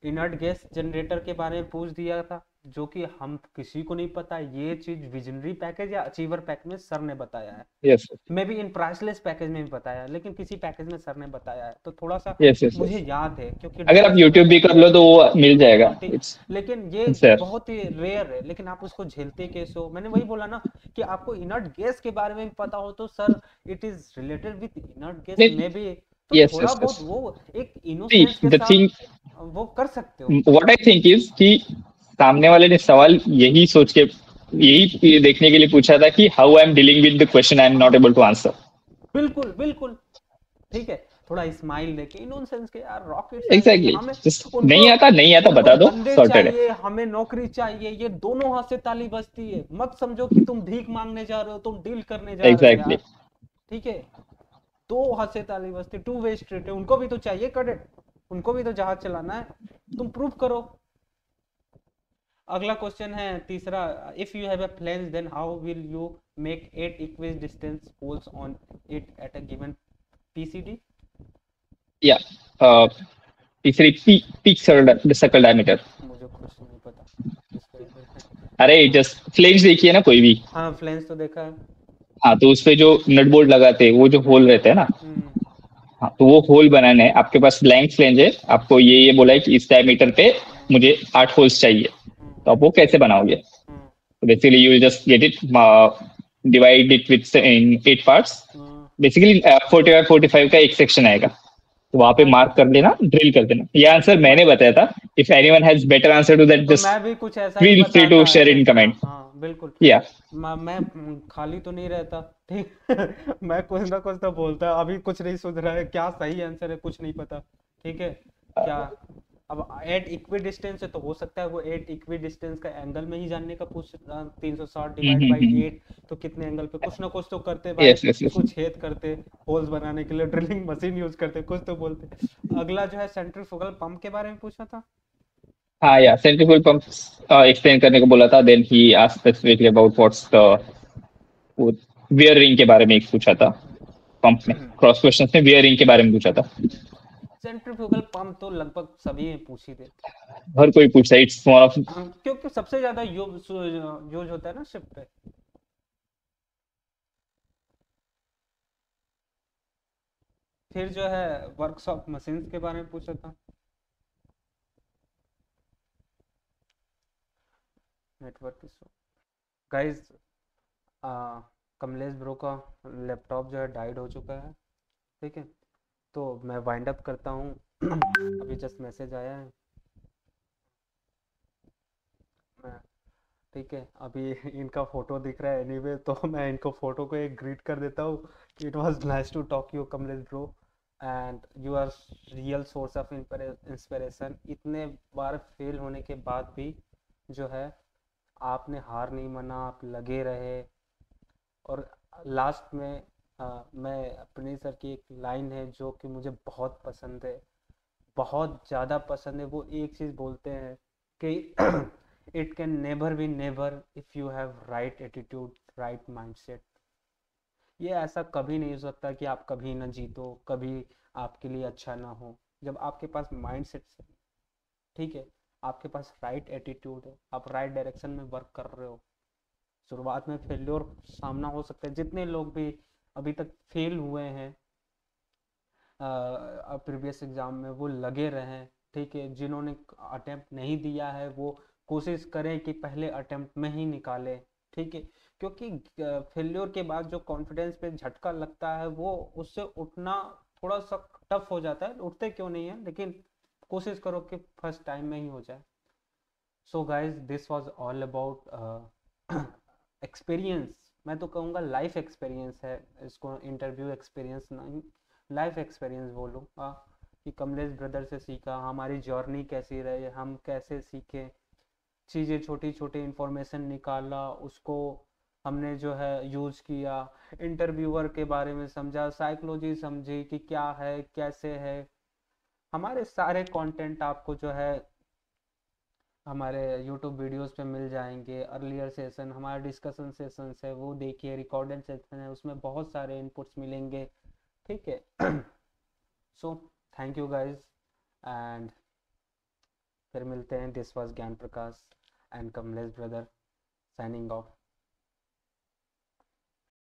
इनर्ट गैस जनरेटर के बारे में पूछ दिया था, जो कि हम किसी को नहीं पता, ये चीज विजनरी पैकेज या अचीवर पैकेज में सर ने बताया है, Yes, may be in priceless package में भी बताया है, लेकिन किसी पैकेज में सर ने बताया है, तो थोड़ा सा yes, yes, मुझे yes. याद है क्योंकि अगर आप डिस्कशन YouTube मैंने भी कर लो तो वो मिल जाएगा. हाँ ठीक। It's लेकिन ये it's there. बहुत ही रेयर है, लेकिन आप उसको झेलते कैसे हो, मैंने वही बोला ना कि आपको इनर्ट गैस के बारे में भी पता हो तो sir it is related with inert gas Yes, में भी, तो yes, थोड़ा yes, बहुत yes. वो एक See, इनोसेंस के the साथ thing, वो कर सकते हो। what I think is कि सामने वाले ने सवाल यही सोच के, यही देखने के लिए पूछा था कि how I am dealing with the question I am not हाँ, able to answer. बिल्कुल बिल्कुल, ठीक है। थोड़ा स्माइल देके इनोसेंस के, यार रॉकेट साइंस नहीं है Exactly. हमें, Just उनको नहीं आता उनको बता दो, धंधे sorted है. चाहिए, हमें नौकरी चाहिए, ये दोनों हाथ से ताली बजती है, मत समझो कि तुम भीख मांगने जा रहे हो, तुम डील करने जा रहे हो Exactly. यार, ठीक है। दो हाथ से ताली बजती, टू वे स्ट्रीट है, उनको भी तो चाहिए क्रेडिट, उनको भी तो जहाज चलाना है, तुम प्रूव करो। अगला क्वेश्चन है तीसरा, if you have a plane then how will you make 8 equidistance holes on it at a given PCD. Yeah. तीसरी peak circle diameter. मुझे कुछ नहीं पता इसके बारे में। अरे जस्ट फ्लेंज देखिए ना कोई भी। हाँ फ्लेंस तो देखा है। हाँ, तो उस पे जो नट बोल्ट लगाते हैं, वो जो होल रहते हैं ना, हम्म। हाँ, तो वो होल बनाने हैं। आपके पास ब्लैंक फ्लेंज है, आपको ये बोला है कि इस डायमीटर पे हम्म। मुझे 8 होल्स चाहिए, तो हम्म। आप वो कैसे बनाओगे? हम्म। तो basically you will just get it, divide it with in 8 parts. Hmm. Basically 45 का एक सेक्शन आएगा, तो वहां पे हाँ मार्क कर लेना, ड्रिल कर देना। ये आंसर मैं मैंने बताया था। If anyone has better answer to that, तो जस्ट मैं भी कुछ ऐसा ही फील फ्री टू बताता शेयर ऐसे, इन हाँ कमेंट। हाँ बिल्कुल। या मैं खाली तो नहीं रहता, ठीक। मैं कुछ ना कुछ तो बोलता, अभी कुछ नहीं सुझ रहा है, क्या सही आंसर है कुछ नहीं पता, ठीक है। क्या अब एट इक्वी डिस्टेंस है तो हो सकता है वो एट इक्वी डिस्टेंस का एंगल में ही जानने का पूछ 360 डिवाइड बाई 8 तो कितने एंगल पे, कुछ ना कुछ तो करते भाई, यस यस यस। उसको छेद करते, होल्स बनाने के लिए ड्रिलिंग मशीन यूज करते, कुछ तो बोलते। अगला जो है सेंट्रीफ्यूगल पंप के बारे में पूछा था। हाँ या सेंट्रीफ्यूगल पंप्स एक्सप्लेन करने को बोला था। Then he asked specifically about what's the wear ring के बारे में एक पूछा था। पंप में क्रॉस क्वेश्चन में वियर रिंग के बारे में पूछा था। सेंट्रीफ्यूगल पंप तो लगभग सभी ने पूछ ही देते हर कोई पूछता है, इट्स वन ऑफ। हैं, क्योंकि सबसे ज्यादा यूज होता है ना शिप पे। फिर जो है वर्कशॉप मशीन्स के बारे में पूछा था। Network issue guys, Kamlesh bro का लैपटॉप जो है डाइड हो चुका है, ठीक है। तो मैं वाइंड अप करता हूँ। अभी जस्ट मैसेज आया है। मैं ठीक है, अभी इनका फोटो दिख रहा है एनीवे, तो मैं इनको फोटो को एक ग्रीट कर देता हूँ। It was nice to talk you Kamlesh bro, and you are real source of inspiration. इतने बार फेल होने के बाद भी जो है आपने हार नहीं माना, आप लगे रहे। और लास्ट में मैं अपनी सर की एक लाइन है जो कि मुझे बहुत पसंद है, बहुत ज़्यादा पसंद है। वो एक चीज़ बोलते हैं कि it can never be never if you have right attitude, right mindset. ये ऐसा कभी नहीं हो सकता कि आप कभी ना जीतो, कभी आपके लिए अच्छा ना हो, जब आपके पास माइंडसेट से, ठीक है, आपके पास राइट एटीट्यूड है, आप राइट डायरेक्शन में वर्क कर रहे हो। शुरुआत में फेल्योर सामना हो सकता है, जितने लोग भी अभी तक फेल हुए हैं प्रीवियस एग्जाम में, वो लगे रहें, ठीक है। जिन्होंने अटेम्प्ट नहीं दिया है वो कोशिश करें कि पहले अटेम्प्ट में ही निकालें, ठीक है। क्योंकि फेल्योर के बाद जो कॉन्फिडेंस पे झटका लगता है वो, उससे उठना थोड़ा सा टफ हो जाता है। उठते क्यों नहीं है, लेकिन कोशिश करो कि फर्स्ट टाइम में ही हो जाए। So guys this was all about experience. मैं तो कहूँगा लाइफ एक्सपीरियंस है इसको, इंटरव्यू एक्सपीरियंस नहीं, लाइफ एक्सपीरियंस बोलूँगा। कि कमलेश ब्रदर से सीखा, हमारी जर्नी कैसी रही, हम कैसे सीखे चीज़ें, छोटी छोटी इंफॉर्मेशन निकाला, उसको हमने जो है यूज किया, इंटरव्यूअर के बारे में समझा, साइकोलॉजी समझी कि क्या है कैसे है। हमारे सारे कंटेंट आपको जो है हमारे यूट्यूब वीडियोस पे मिल जाएंगे। अर्लियर सेशन हमारा डिस्कशन सेशंस है वो देखिए, रिकॉर्डेड सेशन है उसमें बहुत सारे इनपुट्स मिलेंगे, ठीक है। So thank you guys, and फिर मिलते हैं। This was Gyan Prakash and Kamlesh brother signing of.